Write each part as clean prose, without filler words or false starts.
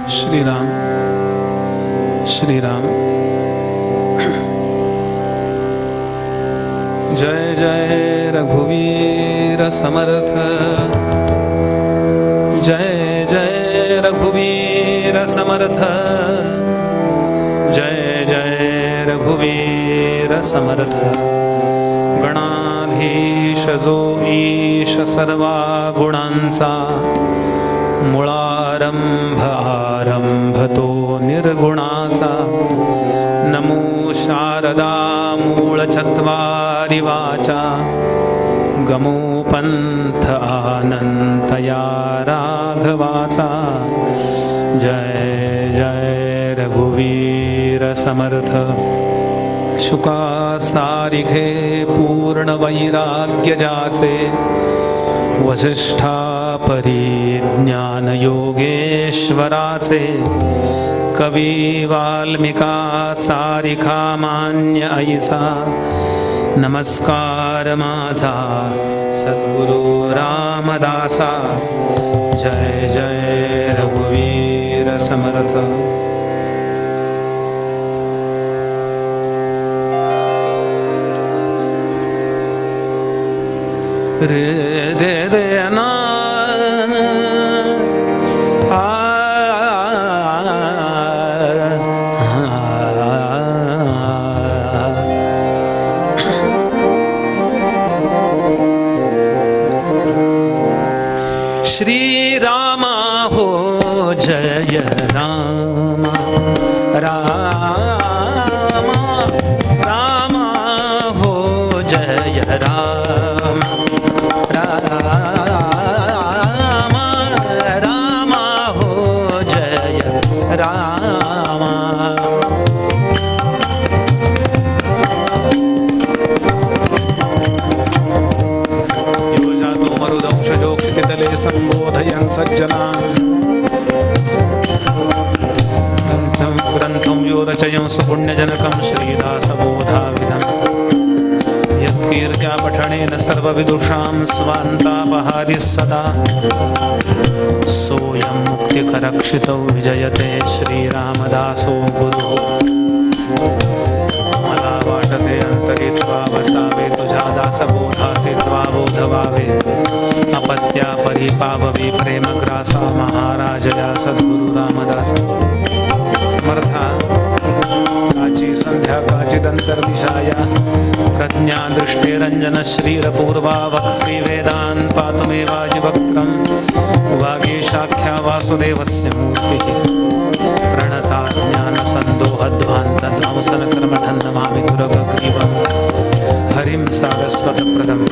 श्रीराम श्रीराम। जय जय रघुवीर समर्थ, जय जय रघुवीर समर्थ, जय जय रघुवीर समर्थ। गणाधीश जो ईश सर्वा गुणांचा, मुळारंभ आरंभ तो निर्गुणाचा। नमो शारदा मूळ चत्वारि वाचा, गमो पंथ आनंत या राघवाचा। जय जय रघुवीर समर्थ। शुका सारिखे पूर्ण वैराग्य जाचे, वसिष्ठा परी ज्ञान योगेश्वराचे। कवी वाल्मिका सारिखा मान्य ऐसा, नमस्कार माझा सद्गुरु रामदासा। जय जय रघुवीर समर्थ। रे दे दे ना श्री रामा हो जय रामा, रामा रामा हो जय रामा, रामा रामा हो जय रामा। यो जातो मरुदंशजो क्षितितले संबोधयन् सज्जनान्। ग्रन्थं यो रचयं सुपुण्यजनकं श्रीदासबोधाविधम्। यत्कीर्त्या पठनेन सर्वविदुषां स्वान्तापहारिः सदा। सोऽयं मुक्तिकरक्षितौ विजयते श्रीरामदासो गुरुः। मला वाटते अंतरित्वा वसावे, तुझ्या दासबोधासे त्वा बोधवावे। अपत्या परिपाववी प्रेमग्रासा, महाराजया सद्गुरु रामदास। समर्था काची संध्या काचिदंतर्दिशाया, प्रज्ञा दृष्टिरंजन श्रीरपूर्वा वक्त्री वेदान् पातुमेवाजिवक्त्रम्। वागीशाख्या वासुदेवस्य मूर्तिः, प्रणता ज्ञानसन्दोहध्वान्तध्वंसनकर्मठं नमामि दुर्गग्रीवं हरिं सारस्वतप्रदम्।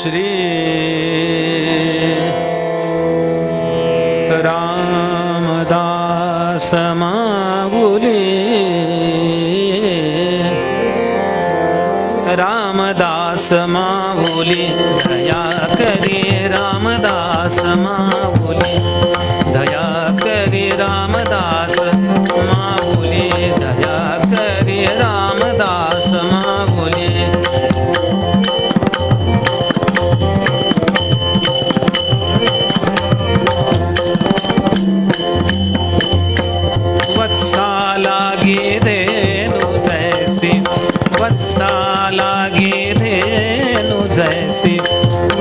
श्री रामदास माऊली रामदास माऊली दया करी रामदास माऊली दया करी रामदास माऊली दया करी रामदास माऊली वत्सा लागी धेनु जैसी वत्सा लागी धेनु जैसी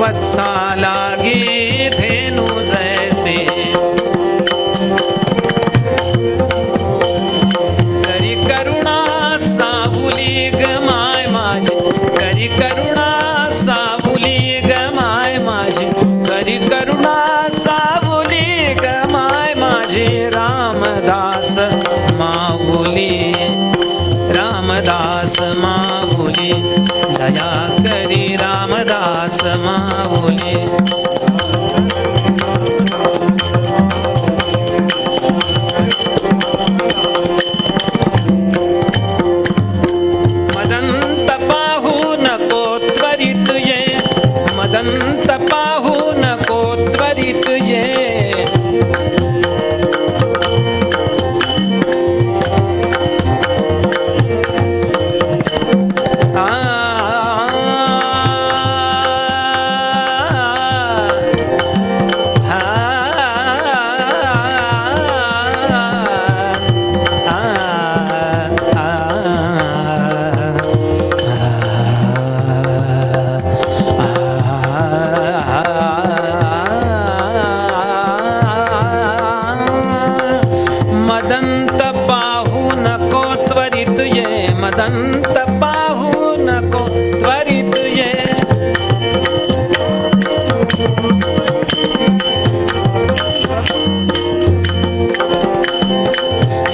वत्सा लागी धेनु जैसी करी करुणा सावली गमाय माझी करी करुणा सावली गमाय माझी करी करुणा सावली गमाय माझी रामदास माऊली रामदास माऊली दया करी रामदास माऊली मदंत पाहू नको त्वरित ये मदंत पाहू नको त्वरित ये मदंत पाहू नको त्वरित ये मदंत पाहू नको त्वरित ये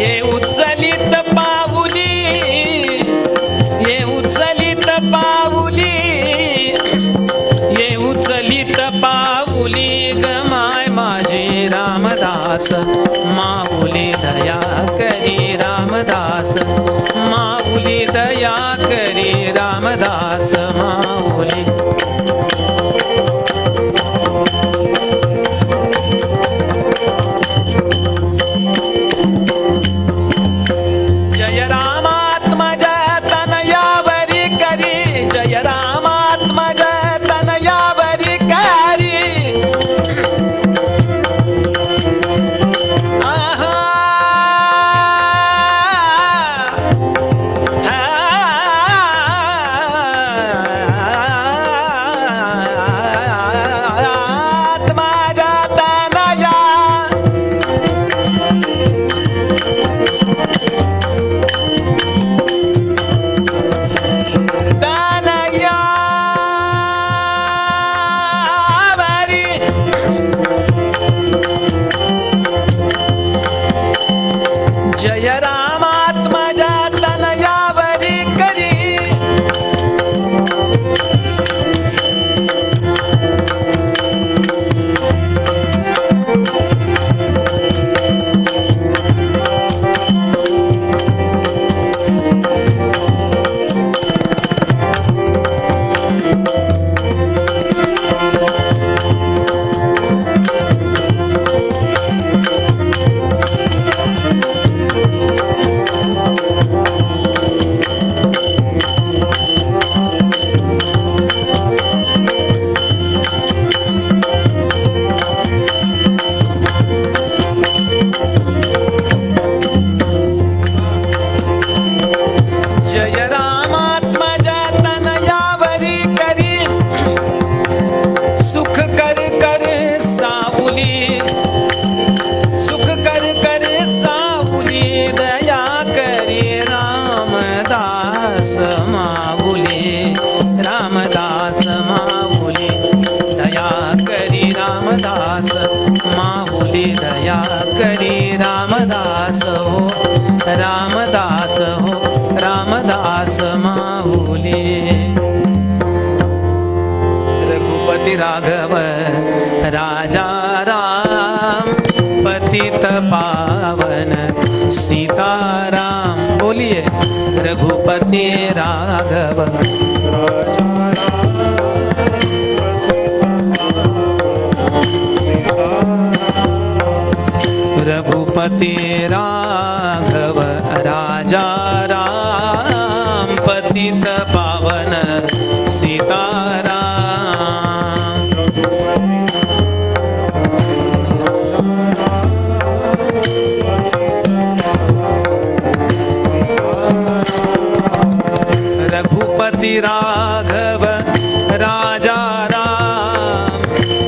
ये उचलित पाऊली ये उचलित पाऊली ये उचलित पाऊली गमाय माझी रामदास माऊली दया करी रामदास माऊली दया करी रामदास माऊली जय रामात्मज तनयावरी करी जय रामात्मज तनयावरी करी जय रामात्मजा तनयावरी करी दया करी रामदास हो, रामदास हो, रामदास माऊली। रघुपति रघुपति राघव राजा राम पतित पावन सीताराम। बोलिए रघुपति राघव रघुपति राघव राजा राम पतित पावन सीताराम। रघुपति राघव राजा राम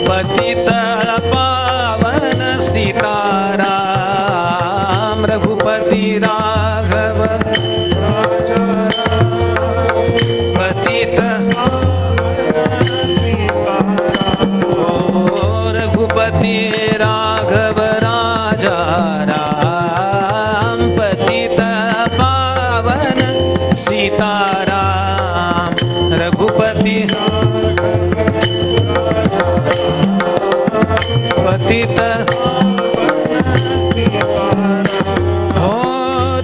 पतित पावन सीताराम। रघुपति राघव पतित रघुपति राघव राजा राम पतित पावन सीताराम। रघुपति पतित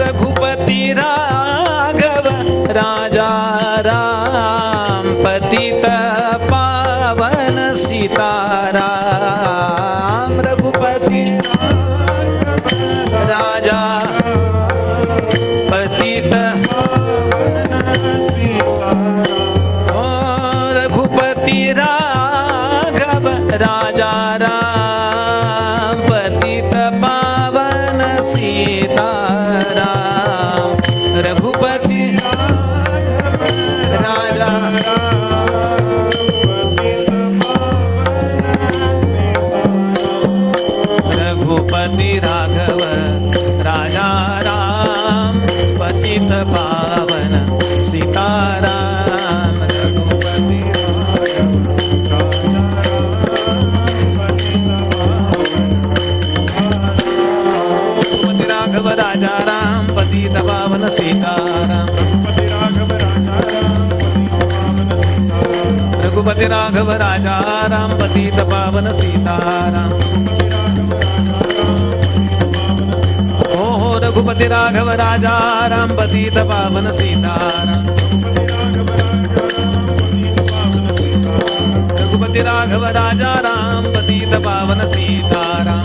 रघुपति राघव राजा राम पतित पावन सीताराम। रघुपति राजा पतित रघुपति राघव राजा राम पतित पावन सीताराम। रघुपति राजा रघुपति राघव राजा राम पतित पावन सीताराम। रघुपति राघव राजा राम पतित पावन सीताराम। रघुपति राघव राजा राम पतित पावन सीताराम। हो रघुपति राघव राजा राम पतित पावन सीताराम। रघुपति राघव राजा राम पतित पावन सीताराम।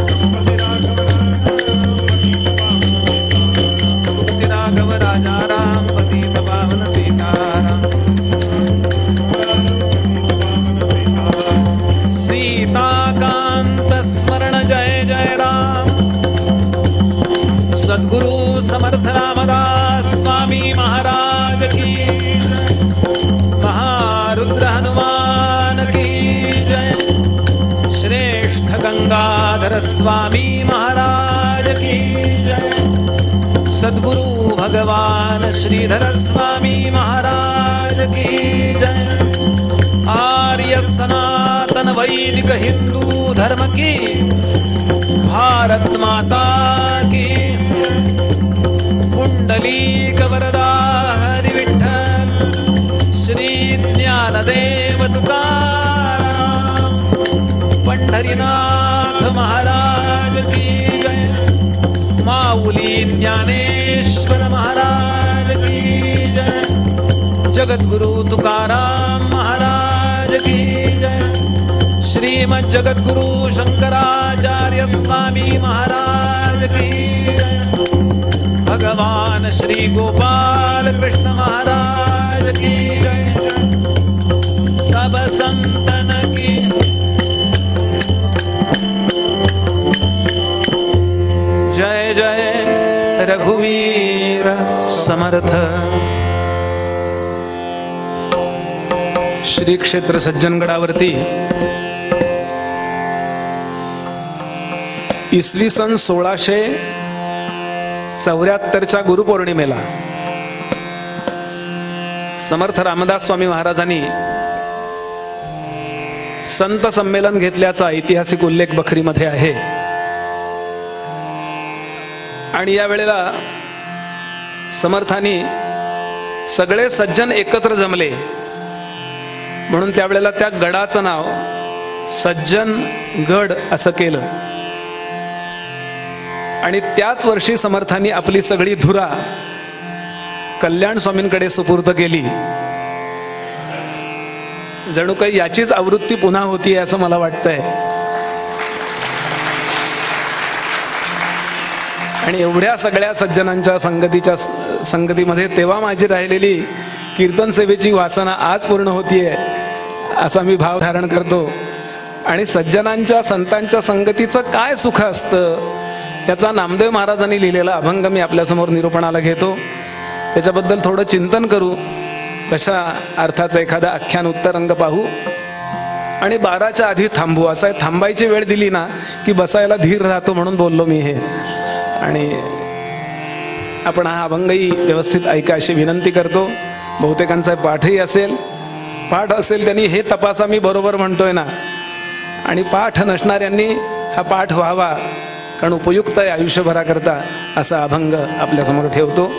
राघव राजा राम पतित पावन सीताराम। सीताकांत स्मरण जय जय राम। सद्गुरु समर्थ रामदास स्वामी महाराज की महारुद्र हनुमान की जय। श्रेष्ठ गंगाधर स्वामी महाराज की जय। सद्गुरु भगवान श्रीधर स्वामी महाराज की जय। आर्य सनातन वैदिक हिंदू धर्म की भारत माता की। पुंडलीक वरदा हरि विठ्ठल श्री ज्ञानदेव तुकाराम पंढरीनाथ महाराज की जय। माऊली ज्ञानेश्वर महाराज की जय। जगद्गुरु तुकाराम महाराज की जय। श्रीमद् जगद्गुरु शंकराचार्य स्वामी महाराज की जय। भगवान श्री गोपाल कृष्ण महाराज की जय। सब संतन की जय जय। रघुवीर समर्थ। श्री क्षेत्र सज्जनगडावरती इसवी सन 1674च्या गुरुपौर्णिमेला समर्थ रामदास स्वामी महाराजांनी संत संमेलन घेतल्याचा ऐतिहासिक उल्लेख बखरीमध्ये आहे। आणि या वेळेला समर्थांनी सगळे सज्जन एकत्र जमले म्हणून त्यावेळेला त्या गडाचं नाव सज्जन गड असं केलं आणि त्याच वर्षी समर्थांनी आपली सगळी धुरा कल्याण स्वामींकडे सुपूर्द केली. जणू काही याचीच आवृत्ती पुन्हा होतीये असं मला वाटतंय. आणि एवढ्या सगळ्या सज्जनांच्या संगतीमध्ये तेव्हा माझी राहिलेली कीर्तन सेवेची वासना आज पूर्ण होतीये असा मी भाव धारण करतो. आणि सज्जनांच्या संतांच्या संगतीचं काय सुख असतं याचा नामदेव महाराजांनी लिहिलेला अभंग मी आपल्यासमोर निरूपणाला घेतो. त्याच्याबद्दल थोडं चिंतन करू, कशा अर्थाचा एखादा आख्यान उत्तरंग पाहू आणि 12च्या आधी थांबू. असं थांबायची वेळ दिली ना की बसायला धीर राहतो म्हणून बोललो मी हे. आणि आपण हा अभंगही व्यवस्थित ऐका अशी विनंती करतो. बहुतेकांचा पाठही असेल, पाठ असेल त्यांनी हे तपासा मी बरोबर म्हणतोय ना. आणि पाठ नसणाऱ्यांनी हा पाठ व्हावा, कारण उपयुक्त आहे आयुष्यभराकरता. असा अभंग आपल्यासमोर ठेवतो.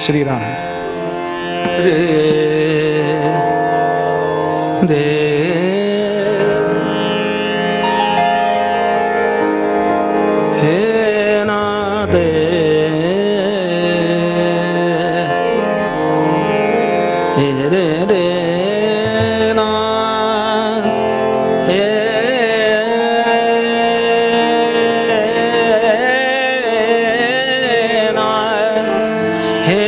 श्रीराम. रे दे हे ना दे हे रे दे ना हे ना हे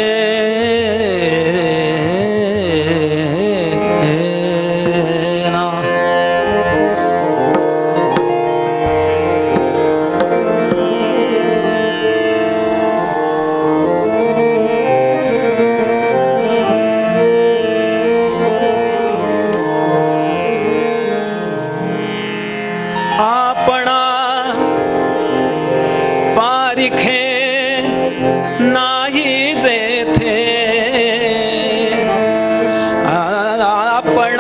नाही जेथे आपण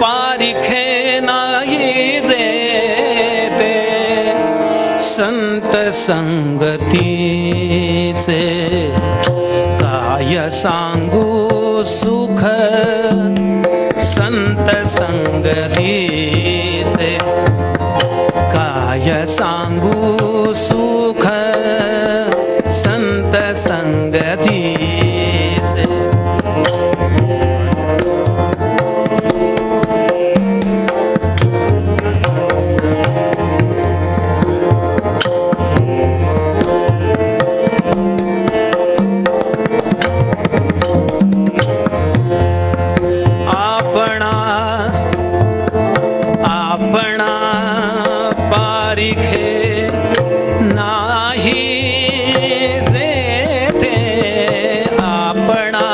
पारिखे नाही जेथे संत संगतीचे काय सांगू सुख संत संगतीचे काय सांगू सुख संत संगतीचे पारिखे नाही जेथे आपणा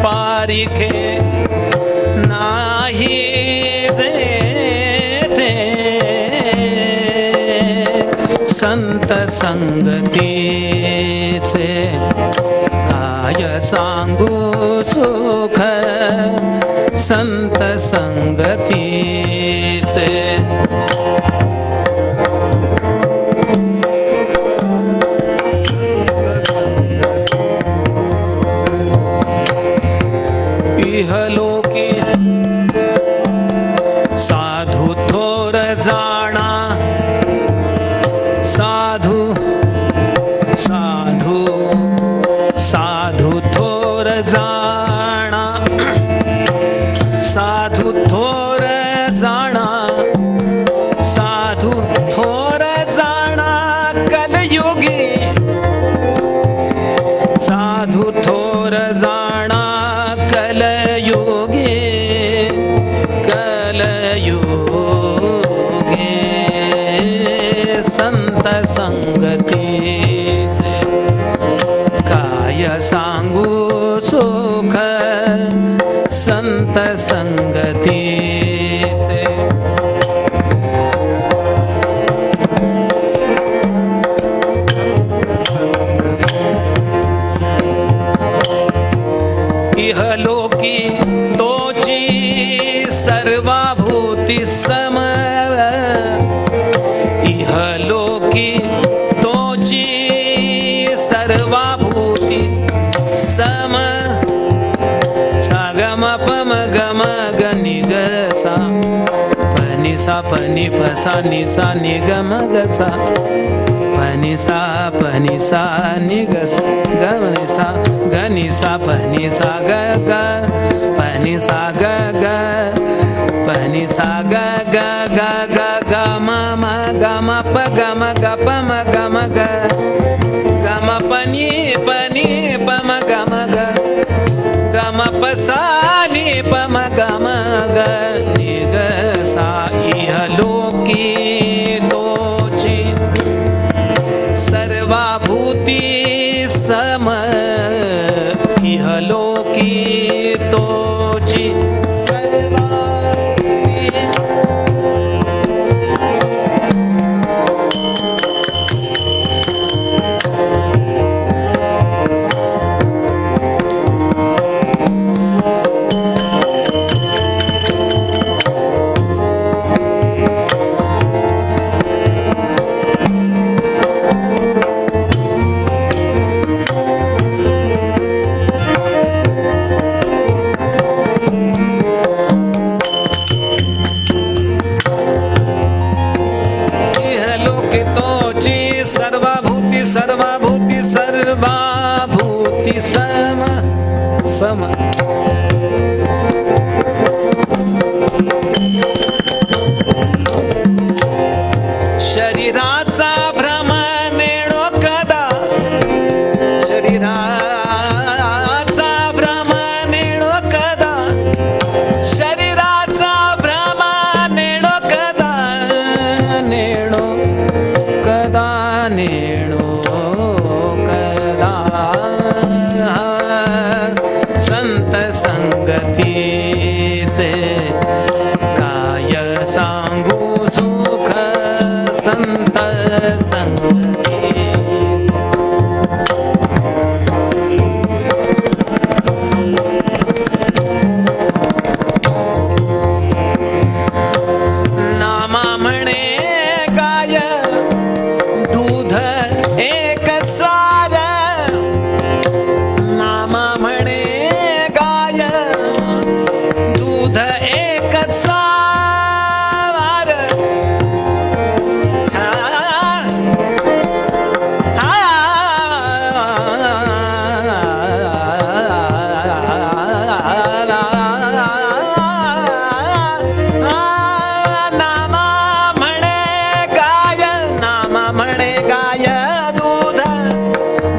पारिखे नाही जेथे संत संगतीचे काय सांगू सुख संत संगतीचे इहलोकी साधू थोर जाणा साधू साधू साधू थोर जाणा साधू थोर जाणा साधू थोर जाणा कलयुगी साधू थोर जाणा कलयुगे कलयुगे संत संगतीचे काय सांगू सुख संत संगतीचे इहलोकी तोची सर्वभूती सम इहलोकी तोची सर्वभूती सम सागम पम गम गनि ग सा सा पनि प सा नि सा नि ग म ग सा पनि सा नि ग सा ग नि सा ग नि सा पनि सा ग ग पनि सा ग ग पनि सा ग ग ग ग ग म म ग म प ग म ग प म ग म ग ग म पनि प म ग म ग ग म प सा नि प म ग म ग नि ग सा इह लोकी तोची सर्वाभूती सम इह लोकी तोची सर्वाभूती सम सम शरीराचा भ्रम नेणो कदा शरीराचा भ्रम नेणो कदा शरीराचा भ्रम नेणो कदा नेणो कदा नेणो संत संगतीचे काय सांगू सुख संत संगतीचे नामा म्हणे गाय दूध एक सार नामा म्हणे दूध एक सार नामा म्हणे गाय दूध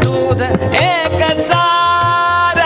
दूध एक सार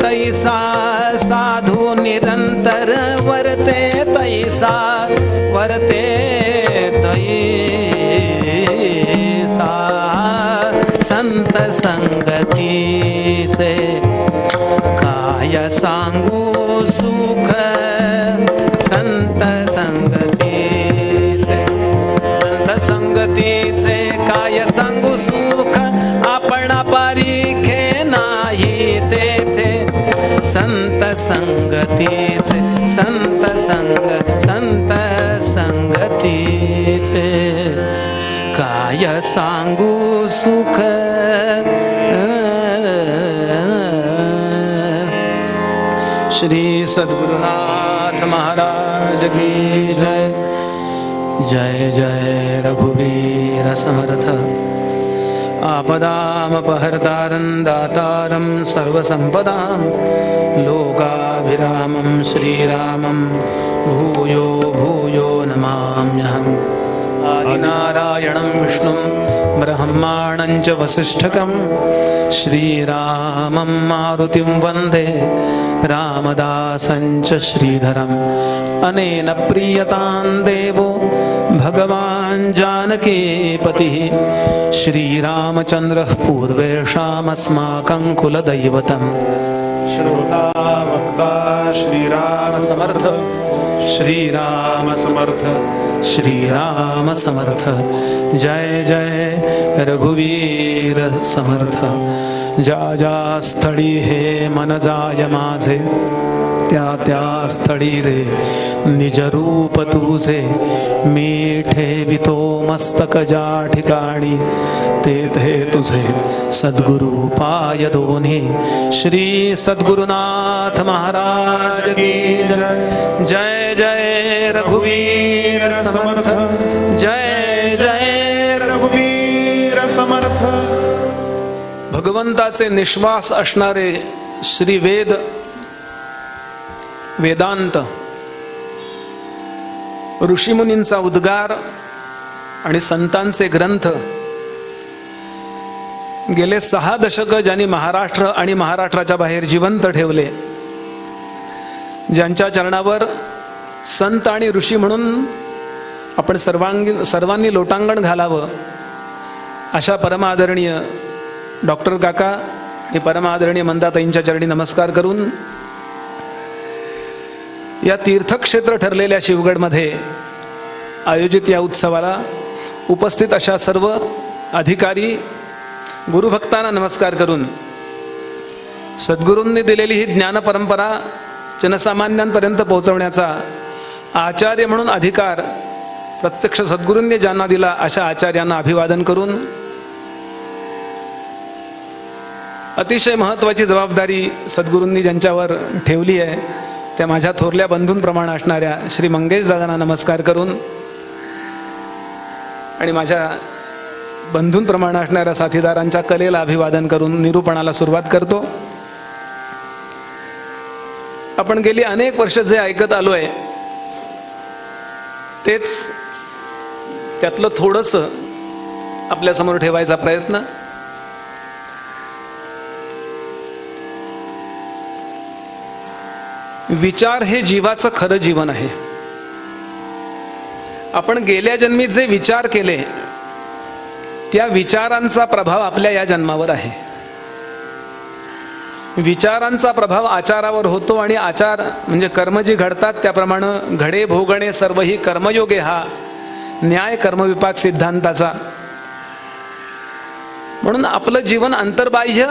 तैसा साधू निरंतर वरते तैसा वरते तैसा संत संगतीचे काय सांगू सुख संत संगतीचे काय सांगू सुख आपण पारिखे नाही तेथे संत संगतीचे संत संगतीचे काय सांगू सुख श्री सद्गुरुनाथ महाराज की जय जय जय रघुवीर समर्थ आपदामपहर्तारं दातारं सर्वसंपदां लोकाभिरामं श्रीरामं भूयो भूयो नमाम्यहम् आदिनारायणं विष्णुं ब्रह्माणं च वसिष्ठकं श्रीरामं मारुतिं वन्दे रामदासं च श्रीधरम् अनेन प्रीयतां देवो भगवान् जानकीपतिः श्रीरामचन्द्रः पूर्वेषामस्माकं कुलदैवतम् श्रोता वक्ता श्रीराम समर्थ श्रीराम समर्थ श्रीराम समर्थ जय जय रघुवीर समर्थ ज्या ज्या स्थळी हे मन जाय माझे त्या त्या स्थळी रे निज रूप तुझे मी ठेवितो मस्तक ज्या ठिकाणी तेथे तुझे सद्गुरु पाय दोन्ही श्री सद्गुरुनाथ महाराज की जय जय जय रघुवीर समर्थ जय जय रघुवीर समर्थ. भगवंताचे निश्वास असणारे श्री वेदांत ऋषीमुनींचा उद्गार आणि संतांचे ग्रंथ गेले 6 दशक ज्यांनी महाराष्ट्र आणि महाराष्ट्राच्या बाहेर जिवंत ठेवले, ज्यांच्या चरणावर संत आणि ऋषी म्हणून आपण सर्वांनी लोटांगण घालावं, अशा परमादरणीय डॉक्टर काका आणि परमादरणीय मंदाताईंच्या चरणी नमस्कार करून या तीर्थक्षेत्र ठरलेल्या शिवगडमध्ये आयोजित या उत्सवाला उपस्थित अशा सर्व अधिकारी गुरुभक्तांना नमस्कार करून सद्गुरूंनी दिलेली ही ज्ञान परंपरा जनसामान्यांपर्यंत पोहोचवण्याचा आचार्य म्हणून अधिकार प्रत्यक्ष सद्गुरूंनी ज्यांना दिला अशा आचार्यांना अभिवादन करून अतिशय महत्त्वाची जबाबदारी सद्गुरूंनी ज्यांच्यावर ठेवली आहे त्या माझ्या थोरल्या बंधूंप्रमाणे असणाऱ्या श्री मंगेश दादांना नमस्कार करून आणि माझ्या बंधूंप्रमाणे असणाऱ्या साथीदारांच्या कलेला अभिवादन करून निरूपणाला सुरुवात करतो. आपण गेली अनेक वर्ष जे ऐकत आलोय तेच त्यातलं थोडंसं आपल्यासमोर ठेवायचा प्रयत्न. विचार हे जीवाचं खरं जीवन आहे. आपण गेल्या जन्मी जे विचार केले त्या विचारांचा प्रभाव आपल्या या जन्मावर आहे. विचारांचा प्रभाव आचारावर होतो आणि आचार म्हणजे कर्म जी घडतात त्याप्रमाणे घडे भोगणे सर्व ही कर्मयोगे हा न्याय कर्मविपाक सिद्धांताचा. म्हणून आपलं जीवन अंतर्बाह्य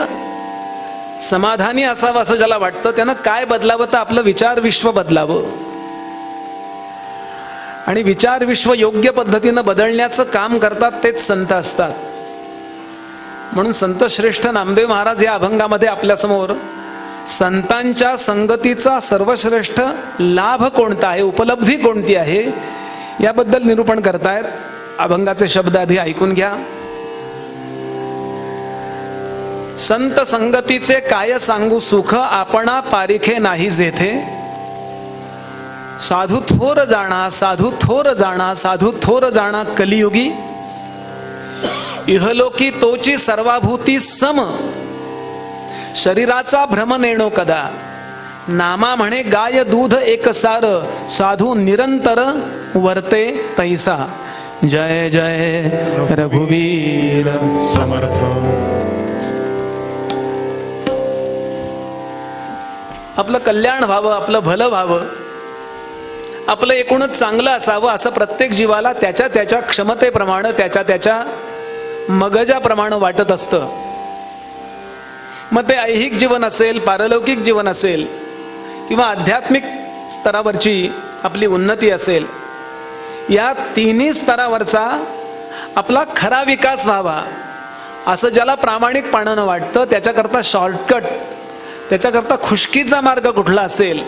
समाधानी असावं असं ज्याला वाटतं त्यानं काय बदलावं तर आपलं विचार विश्व बदलावं आणि विचार विश्व योग्य पद्धतीनं बदलण्याचं काम करतात तेच संत असतात. म्हणून संत श्रेष्ठ नामदेव महाराज या अभंगामध्ये आपल्यासमोर संतांच्या संगतीचा सर्वश्रेष्ठ लाभ कोणता आहे, उपलब्धी कोणती आहे याबद्दल निरूपण करतायत. अभंगाचे शब्द आधी ऐकून घ्या. संत संगतीचे काय सांगू सुख आपणा पारिखे नाही जेथे साधू थोर जाणा साधू थोर जाणा साधू थोर जाणा कलियुगी इहलोकी तोची सर्वाभूती सम शरीराचा भ्रम नेणो कदा नामा म्हणे गाय दूध एकसार साधू निरंतर वर्ते तैसा. जय जय रघुवीर समर्थ. आपलं कल्याण व्हावं, आपलं भलं व्हावं, आपलं एकूणच चांगलं असावं असं प्रत्येक जीवाला त्याच्या त्याच्या क्षमतेप्रमाणे त्याच्या त्याच्या मगजाप्रमाणे वाटत असतं. मग ते ऐहिक जीवन असेल, पारलौकिक जीवन असेल किंवा आध्यात्मिक स्तरावरची आपली उन्नती असेल, या तिन्ही स्तरावरचा आपला खरा विकास व्हावा असं ज्याला प्रामाणिकपणानं वाटतं त्याच्याकरता शॉर्टकट, त्याच्याकरता खुशकीचा मार्ग कुठला असेल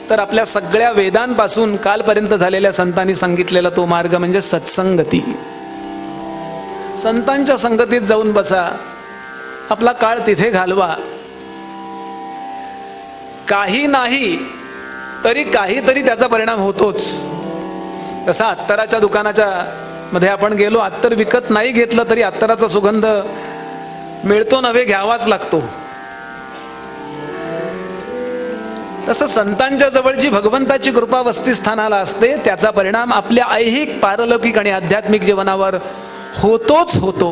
तर आपल्या सगळ्या वेदांपासून कालपर्यंत झालेल्या संतांनी सांगितलेला तो मार्ग म्हणजे सत्संगती. संतांच्या संगतीत जाऊन बसा, आपला काळ तिथे घालवा. काही नाही तरी काहीतरी त्याचा परिणाम होतोच. तसा अत्तराच्या दुकानाच्या मध्ये आपण गेलो, अत्तर विकत नाही घेतलं तरी अत्तराचा सुगंध मिळतो नव्हे, घ्यावाच लागतो. तसं संतांच्या जवळची भगवंताची कृपा वस्तीस्थानाला असते, त्याचा परिणाम आपल्या ऐहिक, पारलौकिक आणि आध्यात्मिक जीवनावर होतोच होतो.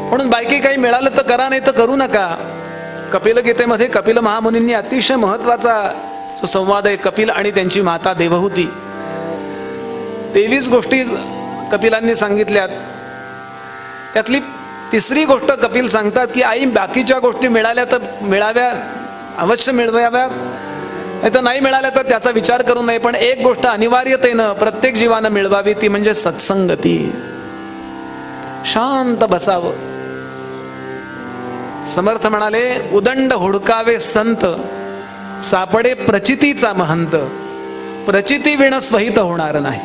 म्हणून बाकी काही मिळालं तर करा, नाही तर करू नका. कपिल गीतेमध्ये कपिल महामुनींनी अतिशय महत्वाचा जो संवाद आहे, कपिल आणि त्यांची माता देवहूती, 23 गोष्टी कपिलांनी सांगितल्यात. त्यातली तिसरी गोष्ट कपिल सांगतात की आई, बाकीच्या गोष्टी मिळाल्या तर मिळाव्या, अवश्य मिळवाव्या, नाही तर नाही मिळाल्या तर त्याचा विचार करू नये, पण एक गोष्ट अनिवार्यतेनं प्रत्येक जीवानं मिळवावी, ती म्हणजे सत्संगती. शांत बसावं. समर्थ म्हणाले, उदंड हुडकावे संत, सापडे प्रचितीचा महंत, प्रचिती विण स्वहित होणार नाही.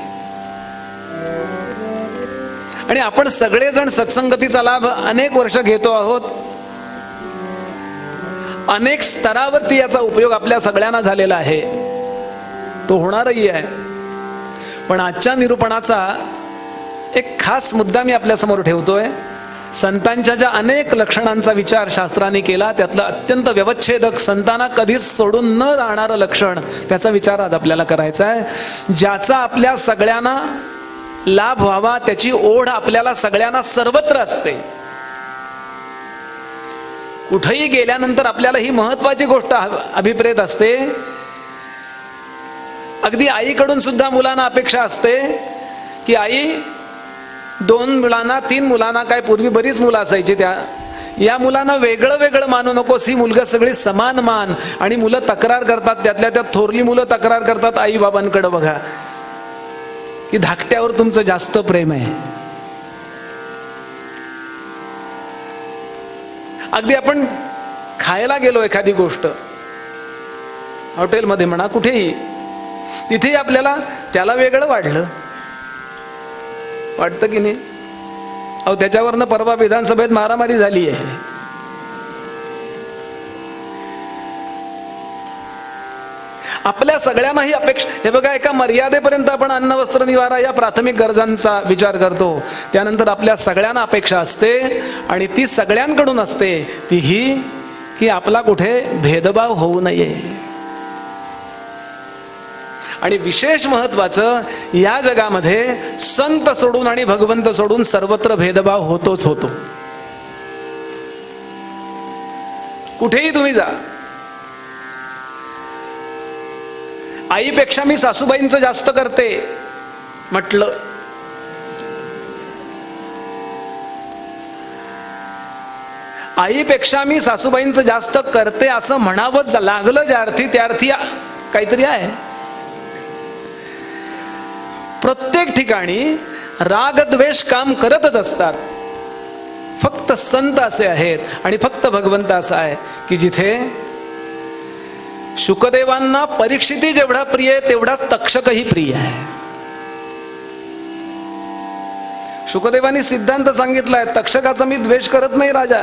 आणि आपण सगळेजण सत्संगतीचा लाभ अनेक वर्ष घेतो आहोत. अनेक स्तरावरती याचा उपयोग आपल्या सगळ्यांना झालेला आहे, तो होणारही आहे. पण आजच्या निरूपणाचा एक खास मुद्दा मी आपल्या समोर ठेवतोय. संतांच्या ज्या अनेक लक्षणांचा विचार शास्त्राने केला, त्यातलं अत्यंत व्यवच्छेदक, संतांना कधीच सोडून न राहणारं लक्षण, त्याचा विचार आज आपल्याला करायचा आहे. ज्याचा आपल्या सगळ्यांना लाभ व्हावा, त्याची ओढ आपल्याला सगळ्यांना सर्वत्र असते. कुठेही गेल्यानंतर आपल्याला ही महत्वाची गोष्ट अभिप्रेत असते. अगदी आईकडून सुद्धा मुलांना अपेक्षा असते की आई, 2 मुलांना 3 मुलांना, काय पूर्वी बरीच मुलं असायची, या मुलांना वेगळं वेगळं मानू नकोस, ही मुलगा सगळी समान मान. आणि मुलं तक्रार करतात, त्यातल्या त्यात थोरली मुलं तक्रार करतात आई बाबांकडे बघा की धाकट्यावर तुमचं जास्त प्रेम आहे. अगदी आपण खायला गेलो एखादी गोष्ट, हॉटेलमध्ये म्हणा, कुठेही, तिथेही आपल्याला त्याला वेगळं वाढलं वाटतं की नाही? अहो, त्याच्यावरनं परवा विधानसभेत मारामारी झाली आहे. आपल्या सगळ्यांना ही अपेक्षा, हे बघा, एका मर्यादेपर्यंत आपण अन्न वस्त्र निवारा या प्राथमिक गरजांचा विचार करतो. त्यानंतर आपल्या सगळ्यांना अपेक्षा असते, आणि ती सगळ्यांकडून असते, ती ही की आपला कुठे भेदभाव होऊ नये. आणि विशेष महत्वाचं, या जगामध्ये संत सोडून आणि भगवंत सोडून सर्वत्र भेदभाव होतोच होतो. कुठेही तुम्ही जा. आईपेक्षा मी सासूबाईंचं जास्त करते म्हटलं, आईपेक्षा मी सासूबाईंचं जास्त करते असं म्हणावंच लागलं ज्या अर्थी, त्या अर्थी काहीतरी आहे. प्रत्येक ठिकाणी राग द्वेष काम करतच असतात. फक्त संत असे आहेत आणि फक्त भगवंत असा आहे की जिथे शुकदेवांना परीक्षिती जेवढा प्रिय आहे, तेवढाच तक्षकही प्रिय आहे. शुकदेवांनी सिद्धांत सांगितलाय, तक्षकाचा मी द्वेष करत नाही राजा,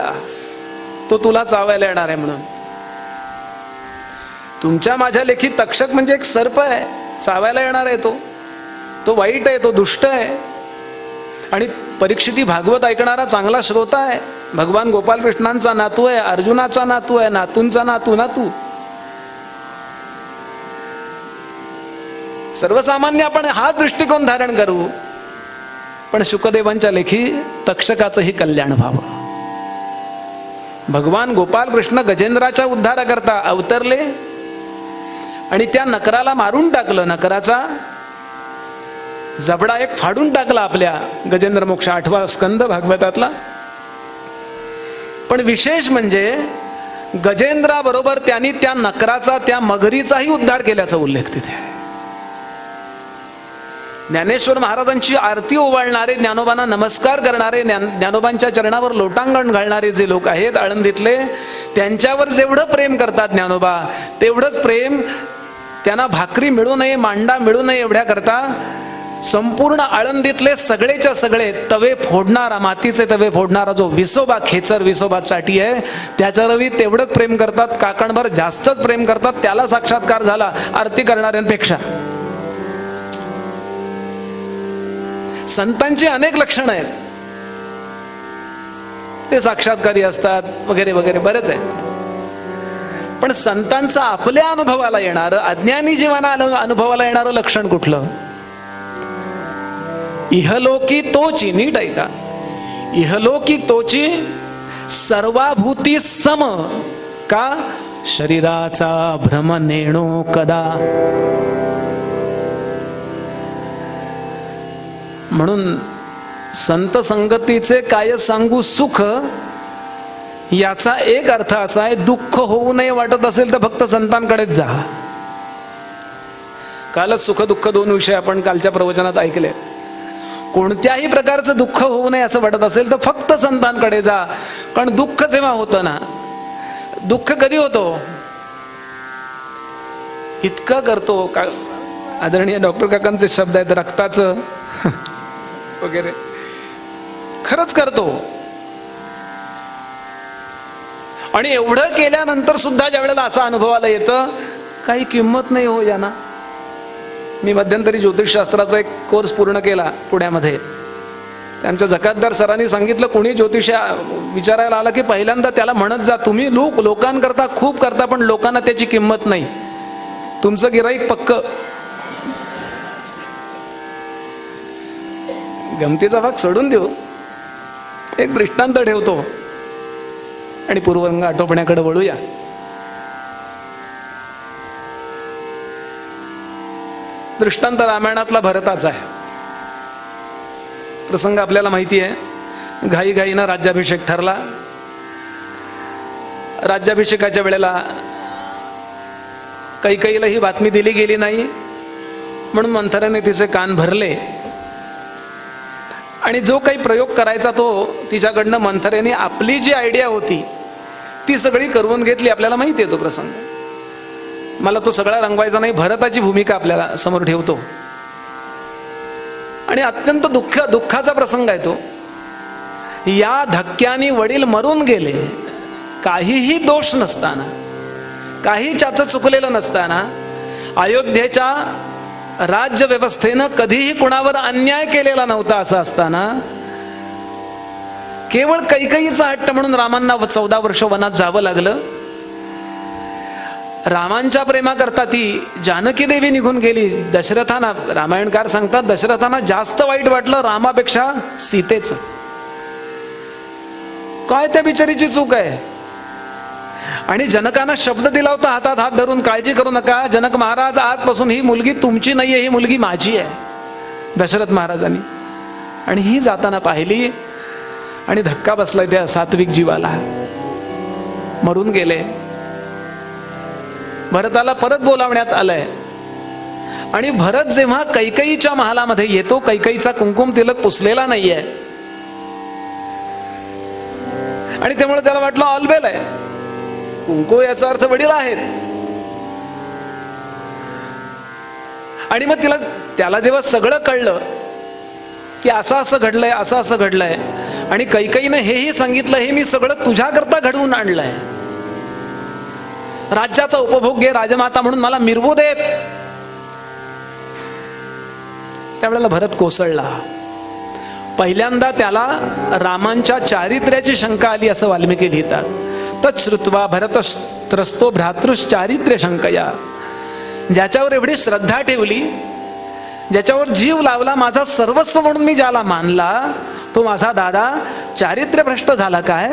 तो तुला चावायला येणार आहे म्हणून. तुमच्या माझ्या लेखी तक्षक म्हणजे एक सर्प आहे, चावायला येणार आहे, तो वाईट आहे, तो दुष्ट आहे. आणि परीक्षिती भागवत ऐकणारा चांगला श्रोता आहे, भगवान गोपाल कृष्णांचा नातू आहे, अर्जुनाचा नातू आहे, नातूंचा नातू. सर्वसामान्य आपण हा दृष्टिकोन धारण करू, पण शुकदेवांच्या लेखी तक्षकाचंही कल्याण व्हावं. भगवान गोपाल कृष्ण गजेंद्राच्या उद्धाराकरता अवतरले आणि त्या नकराला मारून टाकलं. नकराचा जबडा एक फाडून टाकला आपल्या गजेंद्र मोक्ष 8वा स्कंद भागवतातला. पण विशेष म्हणजे गजेंद्राबरोबर त्यांनी त्या नकराचा, त्या मगरीचाही उद्धार केल्याचा उल्लेख तिथे आहे. ज्ञानेश्वर महाराजांची आरती ओवाळणारे, ज्ञानोबांना नमस्कार करणारे, ज्ञानोबांच्या चरणावर लोटांगण घालणारे जे लोक आहेत आळंदीतले, त्यांच्यावर जेवढं प्रेम करतात ज्ञानोबा, तेवढंच प्रेम त्यांना भाकरी मिळू नये, मांडा मिळू नये एवढ्या करता संपूर्ण आळंदीतले सगळेच्या सगळे तवे फोडणारा, मातीचे तवे फोडणारा जो विसोबा, खेचर विसोबा चाटी आहे, त्याच्यावरही तेवढंच प्रेम करतात, काकणभर जास्तच प्रेम करतात. त्याला साक्षात्कार झाला आरती करणाऱ्यांपेक्षा. संतांची अनेक लक्षणं आहेत, ते साक्षात्कारी असतात वगैरे वगैरे बरेच आहे. पण संतांचं आपल्या अनुभवाला येणारं, अज्ञानी जीवाना अनुभवाला येणारं लक्षण कुठलं? इहलोकी तोची, नीट ऐका, इहलोकी तोची सर्वाभूती सम का शरीराचा भ्रम नेणो कदा. म्हणून संत संगतीचे काय सांगू सुख, याचा एक अर्थ असा आहे, दुःख होऊ नये वाटत असेल तर फक्त संतांकडेच जा. कालच सुख दुःख दोन विषय आपण कालच्या प्रवचनात ऐकले. कोणत्याही प्रकारचं दुःख होऊ नये असं वाटत असेल तर फक्त संतांकडे जा. कारण दुःख जेव्हा होतं ना, दुःख कधी होतो? इतकं करतो का, आदरणीय डॉक्टर काकांचे शब्द आहेत, रक्ताचं वगैरे खरंच करतो. आणि एवढं केल्यानंतर सुद्धा ज्या वेळेला असा अनुभवाला येतं, काही किंमत नाही हो यांना. मी मध्यंतरी ज्योतिषशास्त्राचा एक कोर्स पूर्ण केला पुण्यामध्ये. आमच्या जकातदार सरांनी सांगितलं, कोणी ज्योतिष विचारायला आला की पहिल्यांदा त्याला म्हणत जा, तुम्ही लोकांकरता खूप करता पण लोकांना त्याची किंमत नाही, तुमचं गिराईक पक्क. गमतीचा भाग सोडून देऊ, एक दृष्टांत ठेवतो आणि पूर्वरंग आटोपण्याकडे वळूया. दृष्टांत रामायणातला भरताचा आहे. प्रसंग आपल्याला माहिती आहे. घाईघाईनं राज्याभिषेक ठरला. राज्याभिषेकाच्या वेळेला कैकेयीला ही बातमी दिली गेली नाही, म्हणून मंथरेने तिचे कान भरले आणि जो काही प्रयोग करायचा तो तिच्याकडनं मंथरेने आपली जी आयडिया होती ती सगळी करून घेतली. आपल्याला माहिती आहे तो प्रसंग, मला तो सगळा रंगवायचा नाही. भरताची भूमिका आपल्याला समोर ठेवतो आणि अत्यंत दुःखाचा प्रसंग आहे तो. या धक्क्याने वडील मरून गेले, काहीही दोष नसताना, काही त्याचं चुकलेलं नसताना, अयोध्येच्या राज्य व्यवस्थेनं कधीही कुणावर अन्याय केलेला नव्हता असं असताना, केवळ कैकेयीचा हट्ट म्हणून रामांना 14 वर्ष वनात जावं लागलं. रामांच्या प्रेमाकरता ती जानकी देवी निघून गेली. दशरथांना, रामायणकार सांगतात, दशरथांना जास्त वाईट वाटलं रामापेक्षा सीतेचं. काय त्या बिचारीची चूक आहे? आणि जनकांना शब्द दिला होता हातात हात धरून, काळजी करू नका जनक महाराज, आजपासून ही मुलगी तुमची नाहीये, ही मुलगी माझी आहे, दशरथ महाराजांनी. आणि ही जाताना पाहिली आणि धक्का बसलाय त्या सात्विक जीवाला, मरून गेले. भरताला परत बोलावण्यात आलंय आणि भरत जेव्हा कैकेयीच्या महालामध्ये येतो, कैकेयीचा कुंकुम तिलक पुसलेला नाहीये आणि त्यामुळे त्याला वाटलं ऑलबेल आहे. कुंकू याचा अर्थ वडील आहेत. आणि मग त्याला जेव्हा सगळं कळलं की असं असं घडलंय, असं असं घडलंय, आणि कैकेयीने हेही सांगितलं, हे मी सगळं तुझ्याकरता घडवून आणलंय, राज्याचा उपभोग घे, राजमाता म्हणून मला मिरवू देत. त्यावेळेला भरत कोसळला. पहिल्यांदा त्याला रामांच्या चारित्र्याची शंका आली असं वाल्मिकी लिहितात. तच्छ्रुत्वा भरतस्त्रस्तो भ्रातृश्चारित्र्य शंकया. ज्याच्यावर एवढी श्रद्धा ठेवली, ज्याच्यावर जीव लावला, माझा सर्वस्व म्हणून मी ज्याला मानला, तो माझा दादा चारित्र्य भ्रष्ट झाला काय?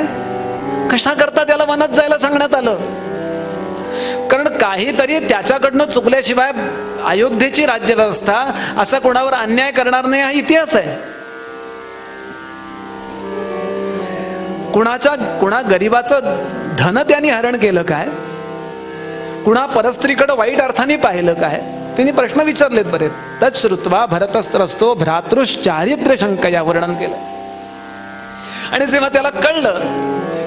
कशा करता त्याला वनात जायला सांगण्यात आलं? कारण काहीतरी त्याच्याकडनं चुकल्याशिवाय अयोध्येची राज्यव्यवस्था असा कोणावर अन्याय करणार नाही, हा इतिहास आहे. कुणा गरीबाचं धन त्यांनी हरण केलं काय? कुणा परस्त्रीकडे वाईट अर्थाने पाहिलं काय? त्यांनी प्रश्न विचारलेत बरेच. तच्छ्रुत्वा भरतस्त्रस्तो भ्रातृश्चारित्र्य शंकया वर्णन केलं. आणि जेव्हा त्याला कळलं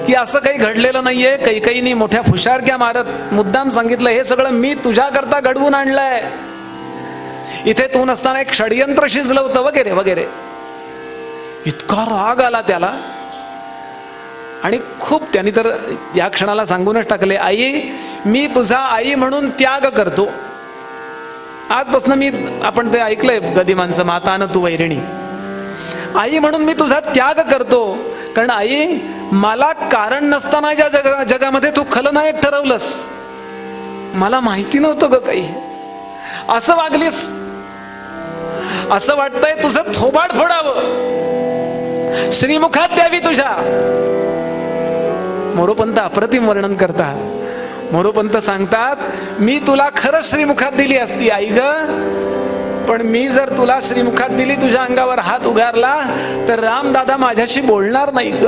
की असं काही घडलेलं नाहीये, कैकेयीने मोठ्या फुशारक्या मारत मुद्दाम सांगितलं, हे सगळं मी तुझ्याकरता घडवून आणलंय, इथे तू नसताना एक षडयंत्र शिजलं होतं वगैरे वगैरे, इतका राग आला त्याला. आणि खूप त्यांनी तर या क्षणाला सांगूनच टाकले, आई मी तुझा आई म्हणून त्याग करतो. आजपासून आपण ते ऐकलंय गदिमांचं, मातानं तू वैरिणी. आई म्हणून मी तुझा त्याग करतो. कारण आई, मला कारण नसताना ज्या जगामध्ये तू खलनायक ठरवलंस, मला माहिती नव्हतं ग काही. असं वागलीस, असं वाटतंय तुझं थोबाड फोडावं, श्रीमुखात द्यावी तुझ्या. मोरोपंत अप्रतिम वर्णन करतात. मोरोपंत सांगतात, मी तुला खरंच श्रीमुखात दिली असती आई ग, पण मी जर तुला श्रीमुखात दिली, तुझ्या अंगावर हात उगारला, तर रामदादा माझ्याशी बोलणार नाही ग.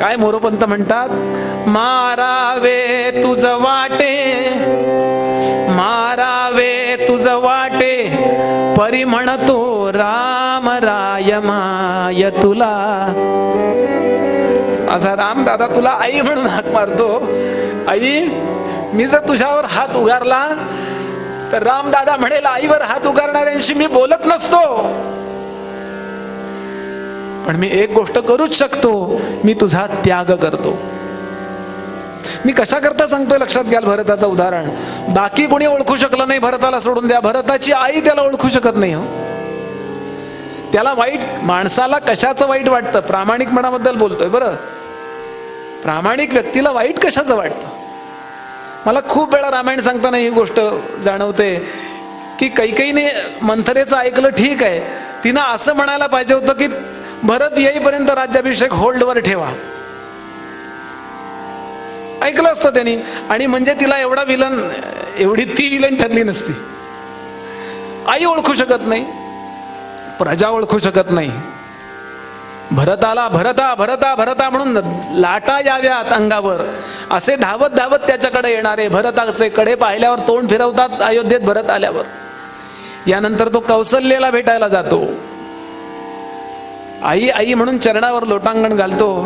काय मोरोपंत म्हणतात, मारावे तुझ वाटे, मारावे तुझ वाटे, परी म्हणतो राम राय माय तुला. असा रामदादा तुला आई म्हणून हाक मारतो. आई, मी जर तुझ्यावर हात उगारला, तर रामदादा म्हणेल आईवर हात उगारणाऱ्यांशी मी बोलत नसतो. पण मी एक गोष्ट करूच शकतो, मी तुझा त्याग करतो. मी कशा करता सांगतोय लक्षात घ्याल भरताचं उदाहरण. बाकी कोणी ओळखू शकलं नाही भरताला, सोडून द्या, भरताची आई त्याला ओळखू शकत नाही. हो, त्याला वाईट, माणसाला कशाचं वाईट वाटतं? प्रामाणिकपणाबद्दल बोलतोय बरं. प्रामाणिक व्यक्तीला वाईट कशाचं वाटतं? मला खूप वेळा रामायण सांगताना ही गोष्ट जाणवते की कैकेयीने मंथरेचं ऐकलं, ठीक आहे, तिनं असं म्हणायला पाहिजे होतं की भरत येईपर्यंत राज्याभिषेक होल्डवर ठेवा, ऐकलं असतं त्यांनी, आणि म्हणजे तिला एवढा विलन, एवढी ती विलन ठरली नसती. आई ओळखू शकत नाही, प्रजा ओळखू शकत नाही. भरताला भरता भरता भरता म्हणून लाटा याव्यात अंगावर असे धावत धावत त्याच्याकडे येणारे भरताचे कडे पाहिल्यावर तोंड फिरवतात अयोध्येत भरत आल्यावर. यानंतर तो कौसल्याला भेटायला जातो. आई आई म्हणून चरणावर लोटांगण घालतो.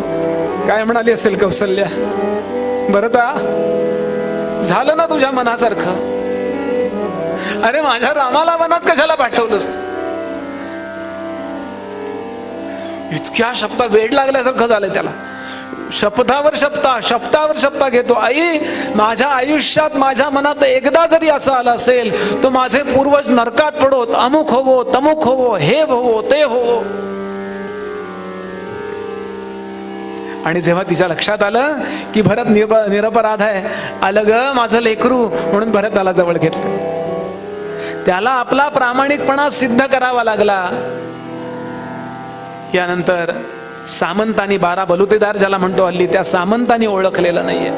काय म्हणाली असेल कौसल्या, भरता झालं ना तुझ्या मनासारखं? अरे माझ्या रामाला वनात कशाला पाठवलंस? इतक्या शपथा, वेड लागल्यासारखं झालंय त्याला. शपथावर शपथा, शपथावर शपथा घेतो. आई, माझ्या आयुष्यात माझ्या मनात एकदा जरी असं आलं असेल तर माझे पूर्वज नरकात पडोत, अमुक होवो, तमुक होवो, हे होवो, ते होवो. आणि जेव्हा तिच्या लक्षात आलं की भरत निरपराध आहे, आलं ग माझं लेकरू, म्हणून भरताला जवळ घेतलं. त्याला आपला प्रामाणिकपणा सिद्ध करावा लागला. यानंतर सामंतांनी, 12 बलुतेदार ज्याला म्हणतो हल्ली, त्या सामंतांनी ओळखलेलं नाहीये.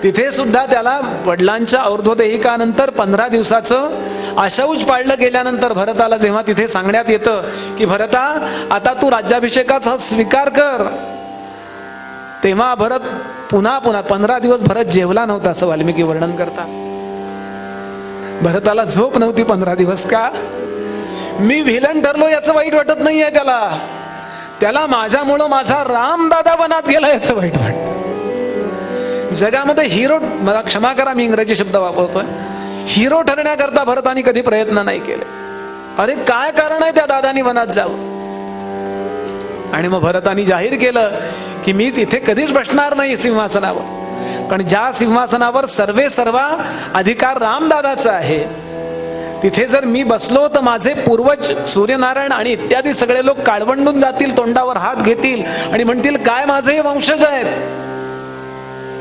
तिथे सुद्धा त्याला वडिलांच्या और्ध्वदेहिकानंतर 15 दिवसाचं आशौच पाळलं गेल्यानंतर भरताला जेव्हा तिथे सांगण्यात येतं की भरता आता तू राज्याभिषेकाचा स्वीकार कर, तेव्हा भरत पुन्हा 15 दिवस भरत जेवला नव्हता असं वाल्मिकी वर्णन करतात. भरताला झोप नव्हती 15 दिवस. का? मी व्हिलन ठरलो याचं वाईट वाटत नाहीये त्याला, त्याला माझ्यामुळं माझा रामदादा वनात गेला याचं वाईट वाटत. जगामध्ये हिरो, मला क्षमा करा मी इंग्रजी शब्द वापरतोय, हिरो ठरण्याकरता भरतानी कधी प्रयत्न नाही केले. अरे काय कारण आहे त्या दादानी वनात जावं? आणि मग भरतानी जाहीर केलं की मी तिथे कधीच बसणार नाही सिंहासनावर, कारण ज्या सिंहासनावर सर्वे सर्वा अधिकार रामदादाचा आहे, तिथे जर मी बसलो तर माझे पूर्वज सूर्यनारायण आणि इत्यादी सगळे लोक काळवंडून जातील, तोंडावर हात घेतील आणि म्हणतील काय माझे वंशज आहेत.